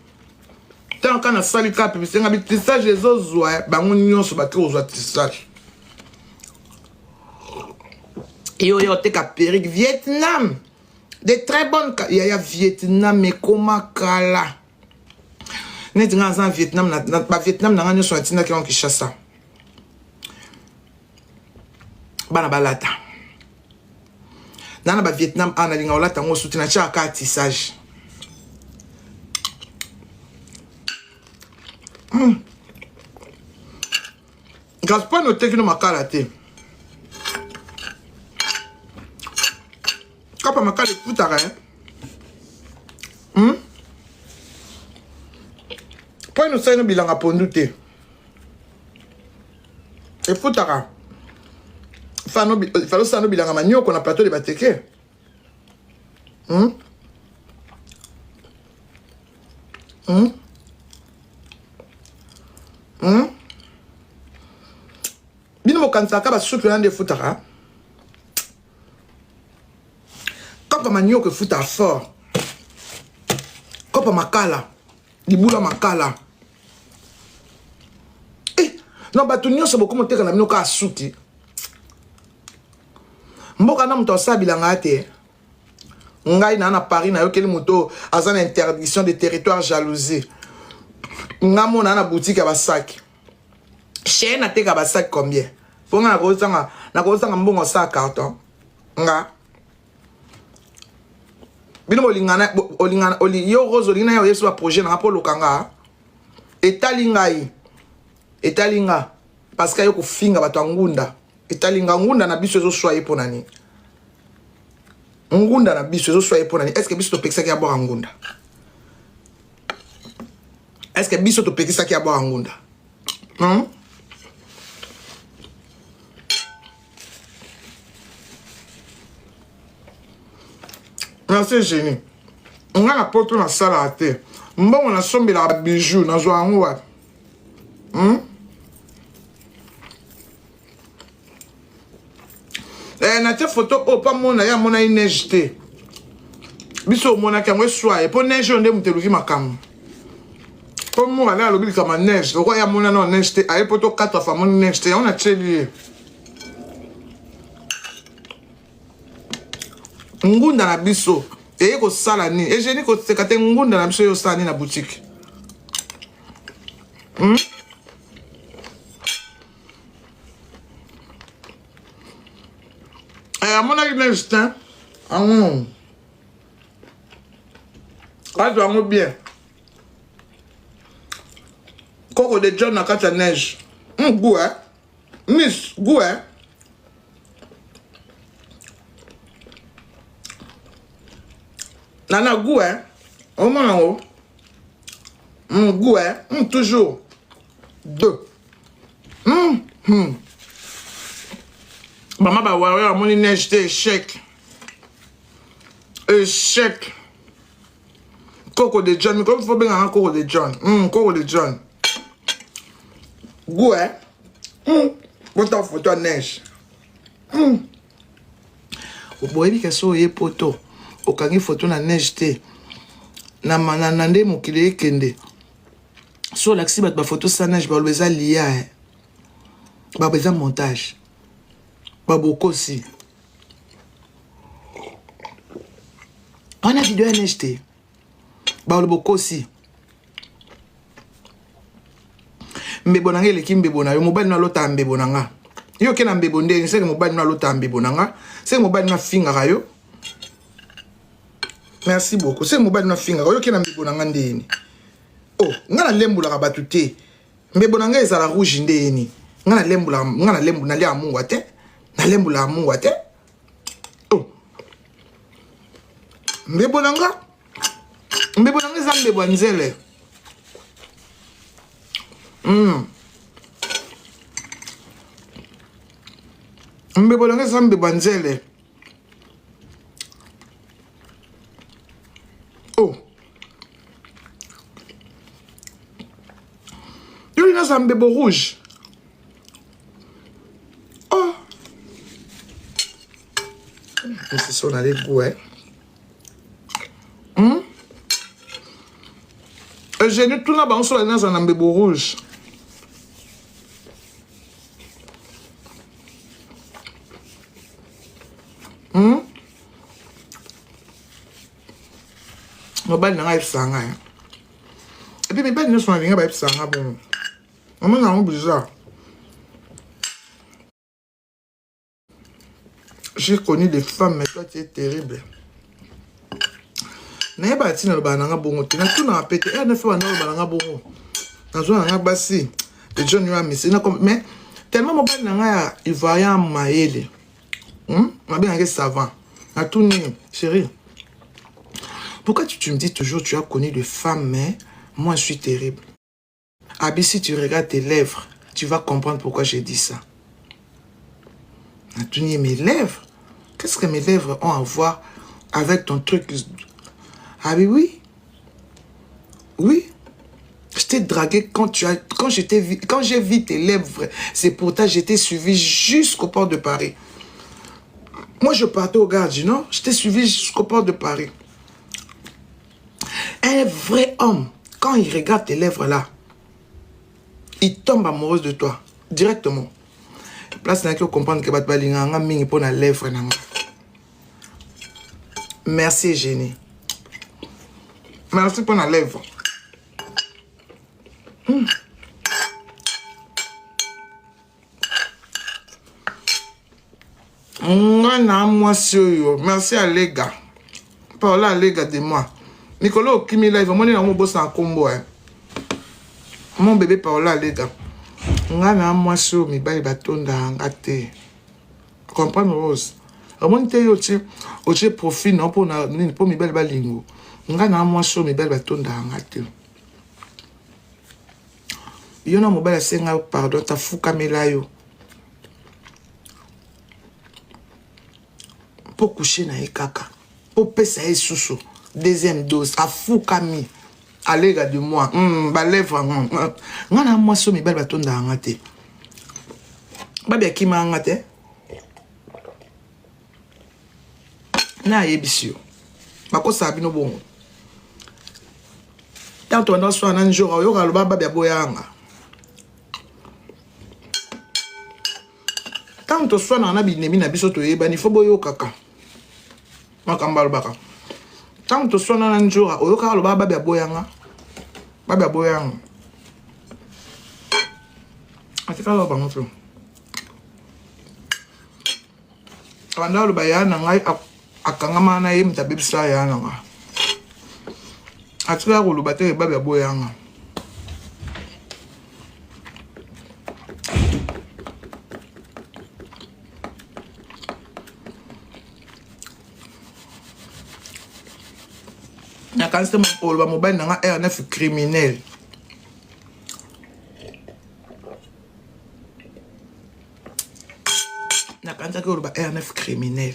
Tant qu'on a sali cap c'est un tissage les autres ba ngonyo so baké aux tissage. Et yo te ka Péry Vietnam. De très bonnes il y a Vietnam mais comment kala. Net dans Vietnam na Vietnam na ngano so atina ki on Kinshasa. Bana balata. Nana ba Vietnam ana linga olata ngo soutina cha ka tissage. Gaspard no tekino makala te. Kapa makala futara Point no sai no bilanga pondu te. E futara. Falo sa no bilanga manioko na plateau de bateke. Bino mo kansaka ba soupe na de futara. Kopa manioko futa fort. Kopa makala. Libula makala. Non, bato nyonso boko moteka na bino ka asuki. Mboka na muto sabilanga te. Ngai na Paris na yokeli muto azana interdiction de territoire jalousie. Ngamo na boutique ya basaki. Chez na teka basaki combien? Ponga na kozanga mbongo sa carton. Nga. Bino olingana oli yo rose olingana yo yesu projet na po lokanga. Etalinga parce que yoko finga bato ngunda. Etalinga ngunda na biso zo soye ponani. Ngunda na biso zo soye ponani. Est-ce que biso to pekisa ki aboa ngunda? Est-ce que biso to pekisa ki aboa ngunda? Merci génie. On a la porte na sala à terre. Mbongo na sombi la bijou na zo anwa. Na te photo o pa mona ya mona ineige te. Biso mona kango soye po neige onde muteluki makamu. Po mo ala lobi kama neige, oko ya mona no neige te, aye poto 4 fois mon neige te, on a tcheli. Ngunda na biso, eye ko sala ni, e jeni ko tekate ngunda na biso yo sala ni na boutique. À mon instinct, quand on bien, coco de John à la neige, goût, hein, miss, goût, hein. Nana goût, hein, au moins en haut, goût, hein, toujours, 2. Maman va voir mon neige de échec. Échec. Coco de John. Mais comme il faut bien un coco de John. Coco de John. Goût, hein? Votre photo à neige. Au bout de so ye poto. Au kangi photo na neige te. Na mananande mokile kende. So l'axi bat ba photo sa neige ba leza liya. Ba beza montage. Baboko aussi. On a vidéo NHT. Baboko aussi. Mbebonanga le kimbebona. Yo mobile na lota mbebonanga. Yo kena mbebonde, c'est que mobile na lota mbebonanga. C'est mobile na finga rayo. Merci beaucoup. C'est mobile na finga. Yo kena mbebonanga ndeni. Oh, ngana lembula ka batute. Mbebonanga ezala rouge ndeni. Ngana lembula na lia mungu ate. Nalembula mungu ate. Oh. Mbebonanga za mbebwanzele. Mbebonanga za mbebwanzele. Oh. Yo lina za mbebo rouge. C'est ça, on a les goûts, hein. J'ai dit tout là-bas, on se l'a dans un mbebo rouge. Mon bal n'a pas sanga. Et puis mes balles ne sont pas bien sanga bon. On m'a un bizarre. J'ai connu des femmes, mais toi tu es terrible. Na yeba tina lo bananga bongo te na tuna apete e na fe wana lo bananga bongo na zo na basi de John Yoa misi na comme mais tellement mobile na nga ivoirien maele ma bien que savant na tuni chérie. Pourquoi tu me dis toujours tu as connu des femmes mais moi je suis terrible. Abi, si tu regardes tes lèvres, tu vas comprendre pourquoi j'ai dit ça. Na tuni mes lèvres. Qu'est-ce que mes lèvres ont à voir avec ton truc? Ah oui, oui. Oui. Je t'ai dragué quand j'ai vu tes lèvres. C'est pourtant j'étais suivi jusqu'au port de Paris. Moi, je partais au Gare du Nord. Je t'ai suivi jusqu'au port de Paris. Un vrai homme, quand il regarde tes lèvres là, il tombe amoureux de toi. Directement. Place n'a qu'à comprendre que Batbalinganga mingi pour la lèvre. Merci, Génie. Merci pour la lèvre. Merci à les gars. Par là, les gars de moi. Nicolas Kimi live, moi, je bosse en combo. Mon bébé par là, les gars. Ngana moi sur mi bail bâton d'angate. Comprends Rose. Amon te yo che profit non pour mi belle balingo. Ngana moi sur mi belle bâton d'angate. Yo na mobile senga pardon ta fuka melayo. Pour coucher na ekaka. Pour pesa e susu. Deuxième dose a fuka mi. Allez, de moi. Lèvre. Ngana moi sur mi belle bâton d'angate. Babia qui m'a angate. Na yebisio. Bako sabino bongo. Tant on a soit un jour, il y aura le baba de boyanga. Tant on soit un habit nemi na biso to yeba ni foboyo kaka. Makambal baka. Tant on soit un jour, il y aura le baba de boyanga. Baba boyanga. Atika lo bango to. Wanda lo bayana ngai akangama na yem tabibisa yana nga. Atika ko lo bate baba boyanga. Na kanse mo lo ba mobile na nga RNF criminel. Na kanse ko lo ba RNF criminel.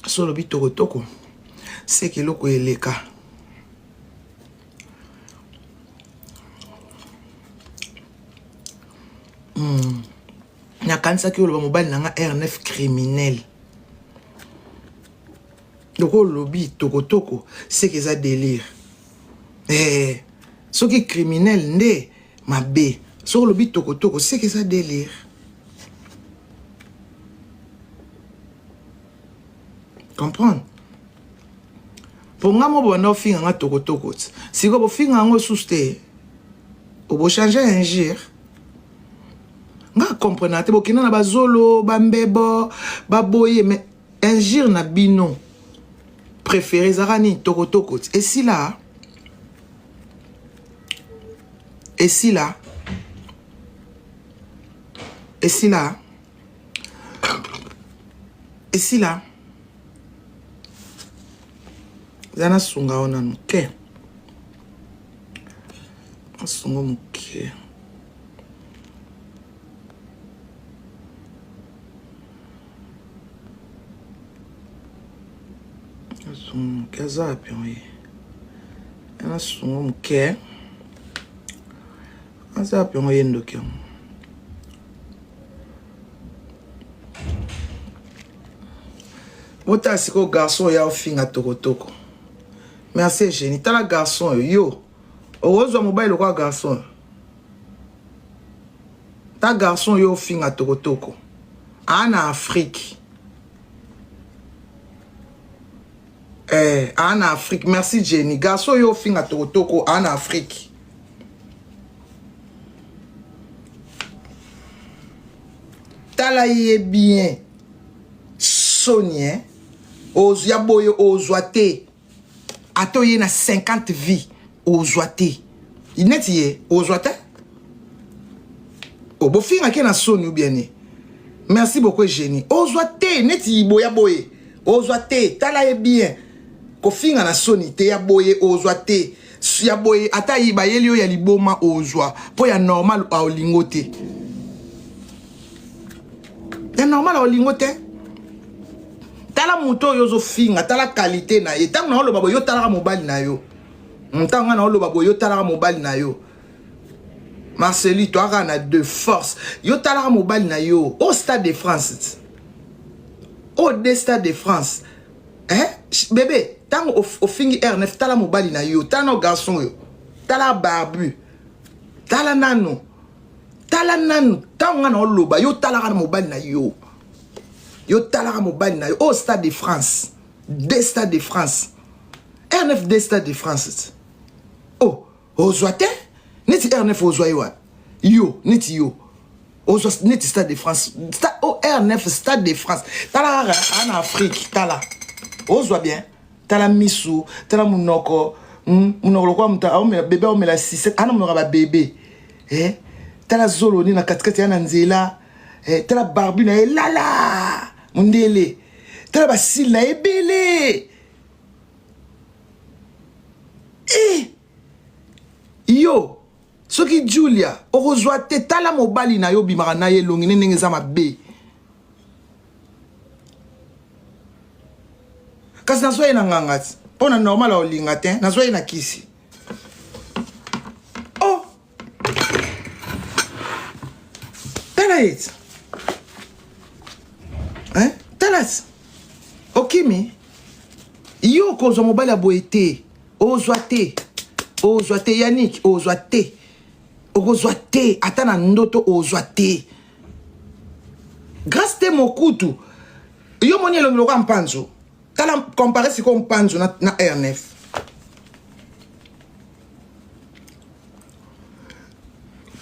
Solo bitoko toko. C'est que loko eleka. Na kansa ki lo mobile na nga RNF criminel. Loko lobby toko c'est que ça délire. Ce qui est criminel ne ma bé. Sur lobby toko c'est que ça délire. Comprendre? Pour nga mo bono finga nga toko. Si go bo finga ngo suste. O bo changer un gire. Nga comprendre te bo kina na bazolo, bambebo, baboye mais un gire na bino préféré zarani toko. Et si là Zana sunga ona mke. Asunga mke. Asunga kazapi oye. Asunga mke. Kazapi oye ndoke. Bota siko garçon ya ofinga toko. Merci génie. T'as la garçon yo. Heureusement mobile quoi garçon. Ta garçon yo finga toko. En Afrique. En Afrique. Merci Jenny. Garçon yo finga toko en Afrique. Tala yé bien. Sonien. Os yaboyo ozoate. Ato ye na 50 vies ozoate. Inet ye ozoate. O bo finga ke na sonu bien. Merci beaucoup génie. Ozoate net yi boya boye. Ozoate tala ye bien. Ko finga na soni te ya boye ozoate. Ya boye ata yi ba yeli yo ya liboma ozwa. Po ya normal a olingote. Ya normal a olingote. Tala moto yo zo finga, tala qualité na ye. Tango na olo babo yo tala mobile na yo. Tango na olo babo yo tala mobile na yo. Marcelito a de force. Yo tala mobile na yo. Au Stade de France. Au Stade de France. Bébé, tango au fingi R9 tala mobile na yo. Tala no garçon yo. Tala barbu. Tala nano. Tango na olo ba yo tala mobile na yo. Yo talara mobile na yo au Stade de France. Des Stades de France. R9 des Stades de France. Oh, ozoate? Neti R9 ozoye wa. Yo, neti yo. Neti Stade de France. Oh, R9 Stade de France. Talara en Afrique, tala. Ozoa bien. Tala misu, tala munoko. Munoko kwa mta, bébé o mela 6-7. Ana munoko ba bébé. Tala zolo ni na katikati ya nzela. Tala barbu na lala. Mundele. Tala basil na ebele. Yo. Soki Julia. Orozwa te tala mobali na yo bimara na ye longi nenge za mabe. Kasi naswa ye na ngangati. Pona normal a olinga te. Naswa ye na kisi. Oh. Tala it. Tell us. Okimi. kozwa mobali ya boye te ozwa te Yannick ozwa te okozwa te ata na ndoto ozwa te grâce te mokutu yo moni elongi lokola mpanzo tala compare sikoyo mpanzo na R9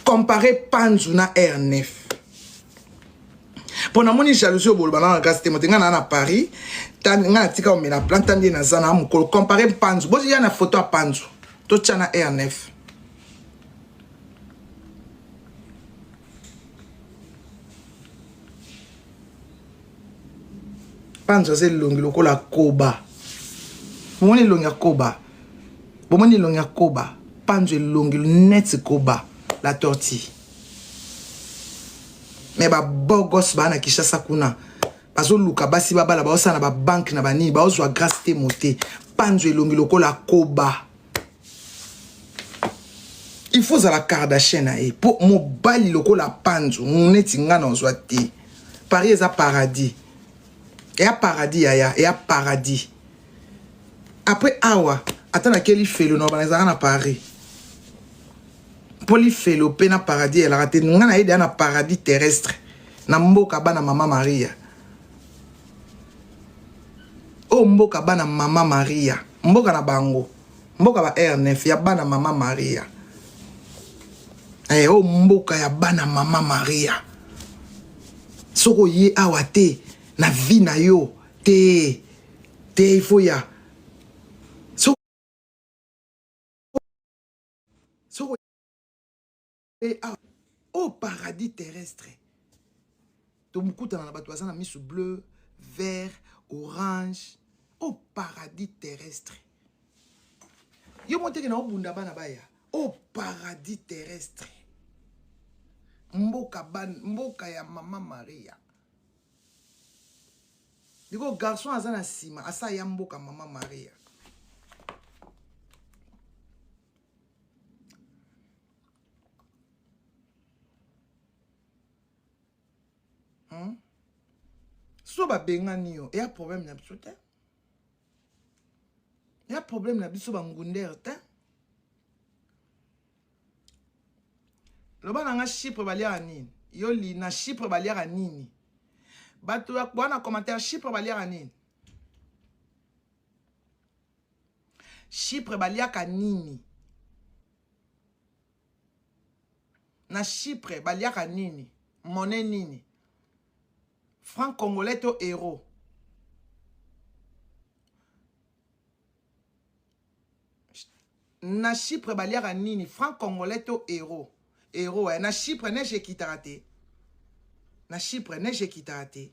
compare panzo na R9 pona moni jalousie oboloba na grâce te mote nga na Paris nga na tika omela plan tandi na zana mokolo compare panzo bozi ya na photo ya panzo to tia na R9 panzo aza elongi lokola koba bomoni elongi ya koba bomoni elongi ya koba panzo elongi neti koba la tortille mais babogos bana Kinshasa kuna bazoluka basi babala baosala na babanke na banini baozwa grâce te mote panzo elongi lokola koba il faut la Kardashian na e po mobali lokola panzo neti nga na ozwa te Paris eza paradis et à paradis et à paradis après awa attends quel felo no banazana na Paris poli felo pe na paradis elle a raté nga na ide na paradis terrestre na mboka bana mama Maria oh mboka bana mama Maria mboka na bango mboka ba R9 ya bana mama Maria oh mboka ya bana mama Maria soko ye awa te na vie na yo te il faut ya soko au paradis terrestre to mukuta na bato bazana misu bleu vert orange au paradis terrestre yo monteke na obunda bana baya au paradis terrestre mboka ya mama Maria diko garçon azana sima asa ya mboka mama Maria so ba bengani yo ya problème na biso te ya problème na biso ba ngunder te loba nga Chypre balia nini yo li na Chypre balia nini bato ya bwana commentaire Chypre balia nini Chypre balia nini na Chypre balia nini monnaie nini franc congolais to euro na Chypre balia nini franc congolais to euro na Chypre neige kitaraté na Chypre neige kitaraté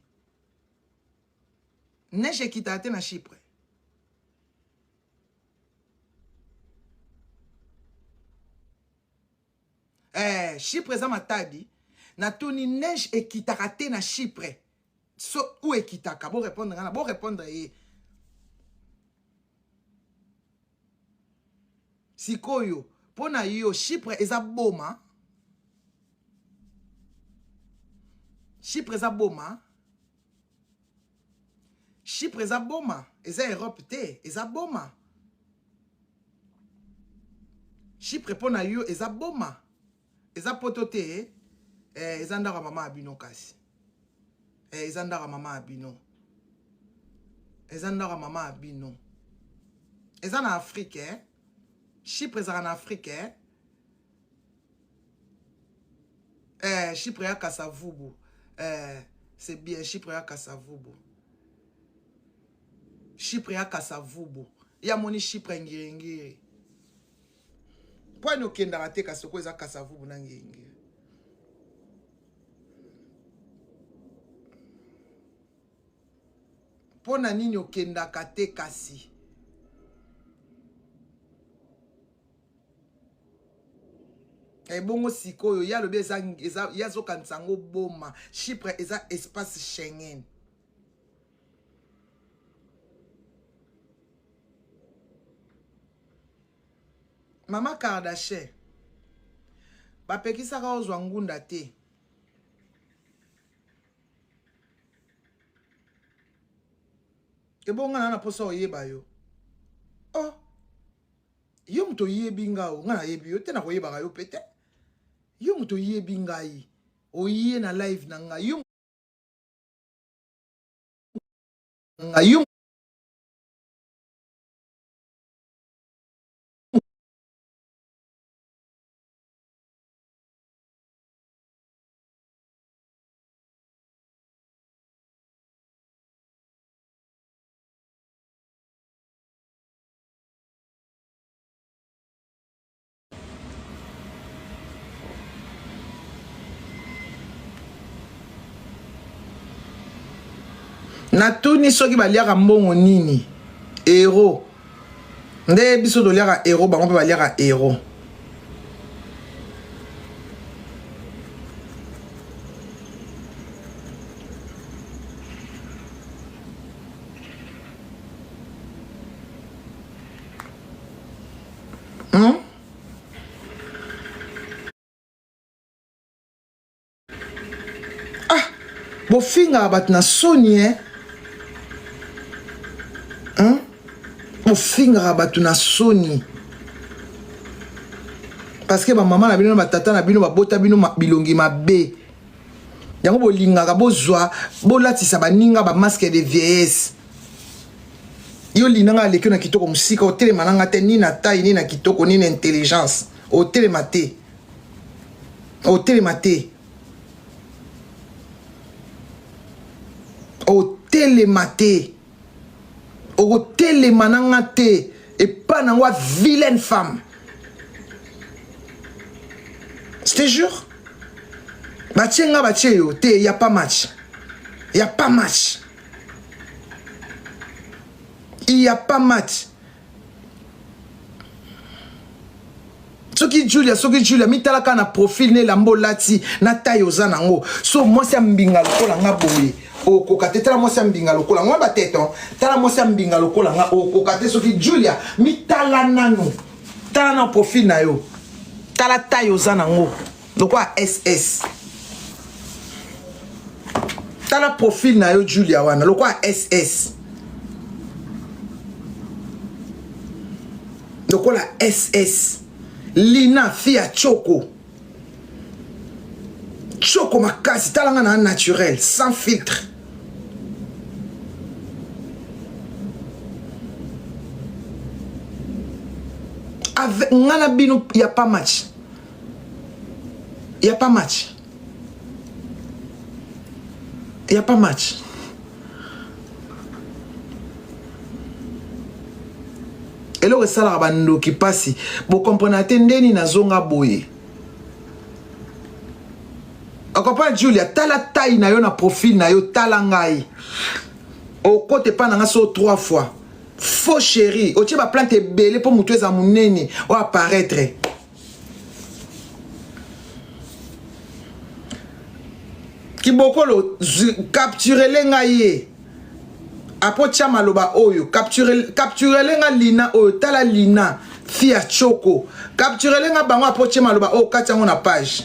neige kitaraté na Chypre Chypre za matadi na toni neige ekitaraté na Chypre so où ekitaka bo répondre na bo répondre sikoyo pona yo Chypre eza boma Chypre eza boma Chypre eza boma eza Europe te eza boma Chypre pona yo eza boma eza poto te eza ndaka mama abino kasi eza ndaka mama abino eza ndaka mama abino eza na Afrique Chypre eza na Afrique Chypre ya Kasavubu c'est bien Chypre ya Kasavubu Chypre ya Kasavubu ya moni Chypre ngiri point okendaka te kasi oko eza Kasavubu na ngiri pona nini okendaka te kasi bongo sikoyo ya lobi eza ya zokanisa yango boma Chypre eza espace Schengen mama Kardashian bapekisaka ozwa ngunda te ebonga na posa oyeba yo Oh. Yo mto yebi nga o. Nga yebi yo. Tena ko yeba yo pete. Yo mto yebi nga yi. O ye na live na nga. Yo. Nga yo. Na tuni soki baliaka mbongo nini héros nde biso toliaka héros bango mpe baliaka héros Ah bofingaka bato na soni bofingaka bato na soni parce que bamama na bino na batata na bino babota bino bilongi mabe yango bolingaka bozwa bolatisa baninga bamaske de vieillesse yo linanga aleki na kitoko mosika otelema nanga te ni na taille ni na kitoko ni na intelligence otelema te otelema te otelema te otelema nanga te epa nango a vilaine femme je te jure batie nga batie yo te ya pas match ya pas match il y a pas match soki Julia mitalaka na profil ne lambo lati na taille oza nango so mwasi ya mbinga lokola nga boye okoka te tala mwasi ya mbinga lokola nga bateto tala mwasi ya mbinga lokola nga okoka te soki Julia mitala nano tala na profil na yo tala taille oza nango lokola SS tala profil na yo Julia wana lokola SS lokola SS Lina fia Choco makasi talanga na naturel sans filtre avec ngana bino y a pas match y a pas match y a pas match eloko esalaka bandoki pasi bokomprena te ndeni nazonga boye okompana Julia tala taille na yo na profil na yo tala ngai okote pa nanga so 3 fois faux chéri otie baplante ebele mpo motu eza monene o apparaître kibokolo capturele ngai ye apo tia maloba oyo capturele nga Lina oyo tala Lina fia Choco capturele nga bango apo tia maloba oyo kati yango na page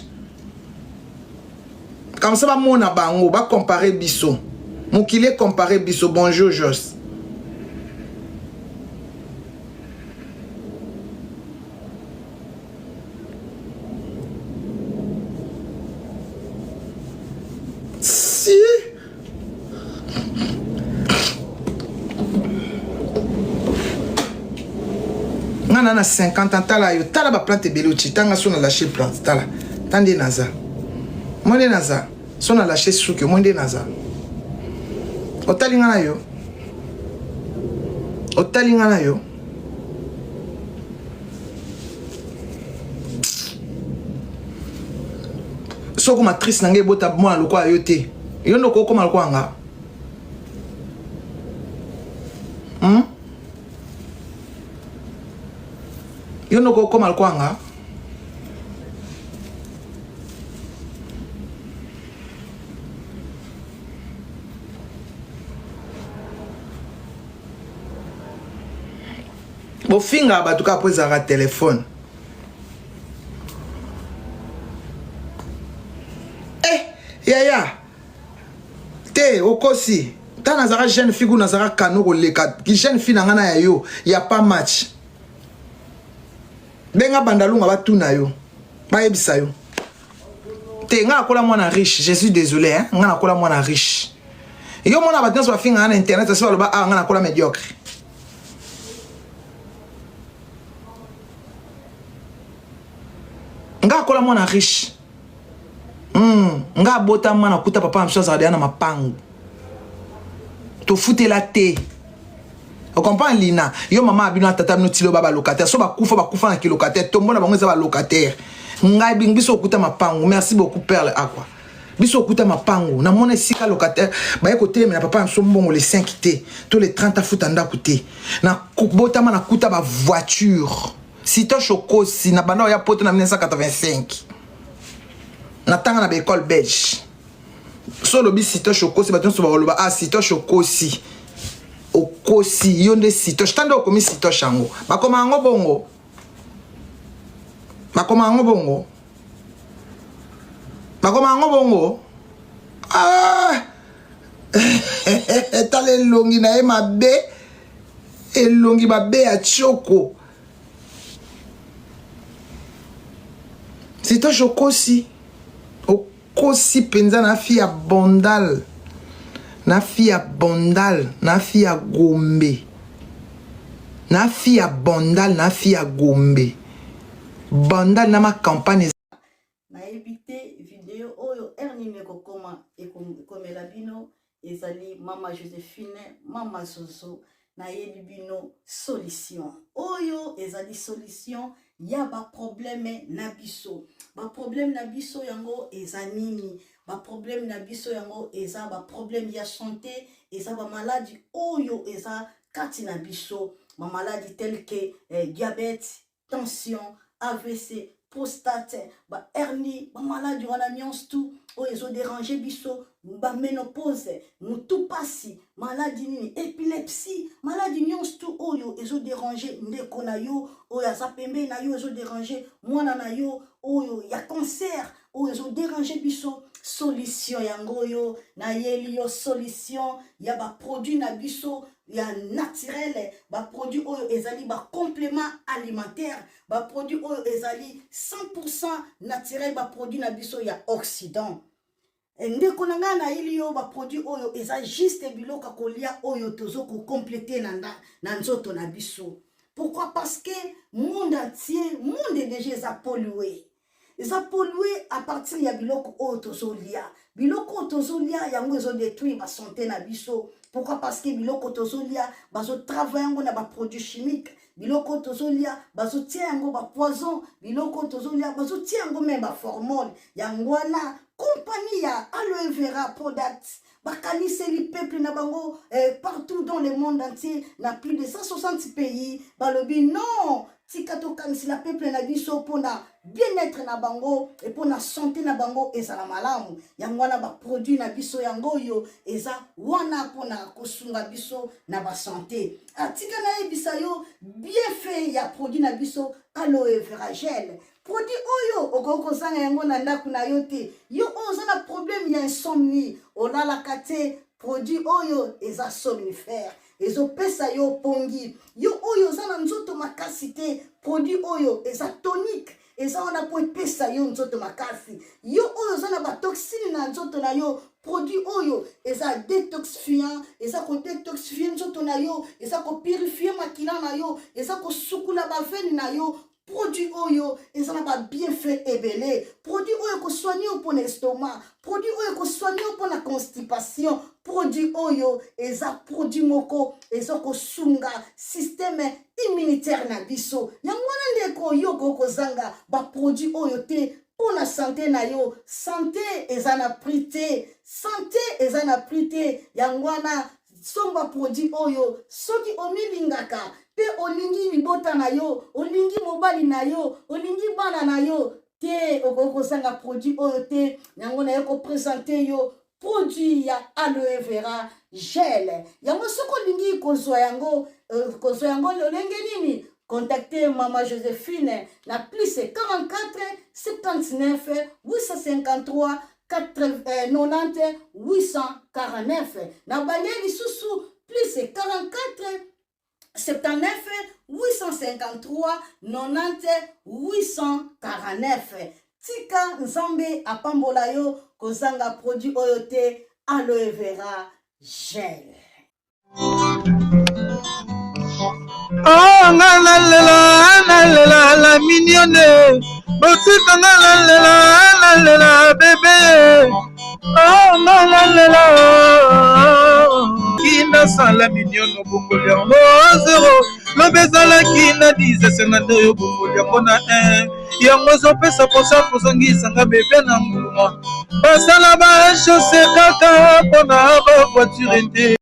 comme ça ba mona bango ba comparer biso mokile comparer biso bonjour Jos si ngana na 50 ans tala yo tala ba plante beluchi tanga so na lâcher plante tala tande naza monde naza so na lâcher suki monde naza otali ngana yo soko matrice nange bota mwana lokwa yo te yo ndoko koma lokwa nga yo ndoko koma lokwa nga bofinga bato ka po ezaka telefone yaya te okosi Tant nazara jeune fille ou nazara kano leka, qui jeune fille nangana ya yo, y a pas match. Benga bandalunga ba tuna yo. Ba yebisa yo. Te nga akola mwana riche, je suis désolé hein, nga akola mwana riche. Yo mona ba tena so finga na internet ça ba ah nga akola médiocre. Nga akola mwana riche. Nga bota mwana kuta papa amshoza na mapangu. To fouter la thé. On comprend Lina. Yo maman abino tata no tilo baba locataire. So ba kufa na ki locataire. To mona bango za ba locataire. Ngai bing biso kuta mapangu. Merci beaucoup Perle Aqua. Biso kuta mapangu. Na mona sika locataire. Ba ye côté mais na papa amso mbongo les 5 té. Tous les 30 à fouta nda côté. Na bota mana kuta ba voiture. Si to choko si na banda ya poto na 1985. Na tanga na école belge. Solo bi sito choko si baton so ba ah sito choko si okosi yonde sito stando komi sito shango bakoma ngo bongo ah tale longi na e mabe elongi mabe ya choko sito choko si kosi penza na fi ya bondal na fi ya bondal na fi ya gombe na fi ya bondal na fi ya gombe bondal na ma campagne na évité vidéo oyo ernime kokoma ekomela bino ezali mama Joséphine mama Zozo na yebi bino solution oyo ezali solution ya ba problème na biso ba problème na biso yango eza nini ba problème na biso yango eza ba problème ya santé eza ba maladie oyo eza kati na biso ba maladie telle que diabète tension AVC prostate ba hernie ba maladie wana nyonso tout oyo ezo déranger biso ba ménopause mutu pasi maladie nini épilepsie maladie nyonso tout oyo ezo déranger ndeko na yo oyo aza pembe na yo ezo déranger mwana na yo oyo ya cancer oyo ezo déranger biso solution yango yo na yeli yo solution ya ba produit na biso ya naturel ba produit oyo ezali ba complément alimentaire ba produit oyo ezali 100% naturel ba produit na biso ya Occident ndeko na nga na ili yo ba produit oyo eza juste biloko kolia oyo tozo ko compléter na nzoto na biso. Pourquoi? Parce que monde entier monde est déjà pollué. Eza pollué à partir ya biloko oyo tozolia. Biloko tozolia yango ezo détruire ba santé na biso. Pourquoi? Parce que biloko tozolia bazo travailler yango na ba produits chimiques. Biloko tozolia bazo tia yango ba poison. Biloko tozolia bazo tia yango même ba formol. Yango wana compagnie ya aloe vera products bakanise li peuple na bango partout dans le monde entier na plus de 160 pays balobi non tikato kanisi la peuple na biso pona bien-être na bango et pona santé na bango ezala malamu yango wana ba produit na biso yango yo eza wana pona kosunga biso na ba santé atika na ebisa yo bien fait ya produit na biso aloe vera gel produit oyo okoko zanga yango na ndaku na yo te yo oza na problème ya insomnie olala kate produit oyo eza somnifère ezo pesa yo pongi yo oyo oza na nzoto makasi te produit oyo eza tonique eza wana po pesa yo nzoto makasi yo oyo oza na ba toxine na nzoto na yo produit oyo eza détoxifiant eza ko détoxifier nzoto na yo eza ko purifier makila na yo eza ko sukula ba veine na yo produit oyo ezana ba bienfait ebele produit oyo ko soigner pour l'estomac produit oyo ko soigner pour la constipation produit oyo eza produit moko eza ko sunga système immunitaire na biso yango wana ndeko yo ko zanga ba produit oyo te pour la santé na yo santé ezana prité santé ezana prité yango wana somba produit oyo soki omilingaka pe olingi libota na yo olingi mobali na yo olingi bana na yo te okoko sanga produit oyo te yango na yo ko présenter yo produit ya aloe vera gel yango soko olingi kozwa yango lolenge nini contactez Maman Joséphine na plus 44 79 853 90 849 na balieli susu plus 44 79 853 90 849. Tika nzambe apambola yo kozanga produit oyo te aloe vera gel. Oh la mignonne, botika la bébé. Oh la kina sala mignonne bokolia mo zero. Lo bezala kina 10 senando yo bokolia kona 1. Yango zo pesa posa posongisa nga bébé na mbuluma. Basala ba chaussée kaka pona ba voiture.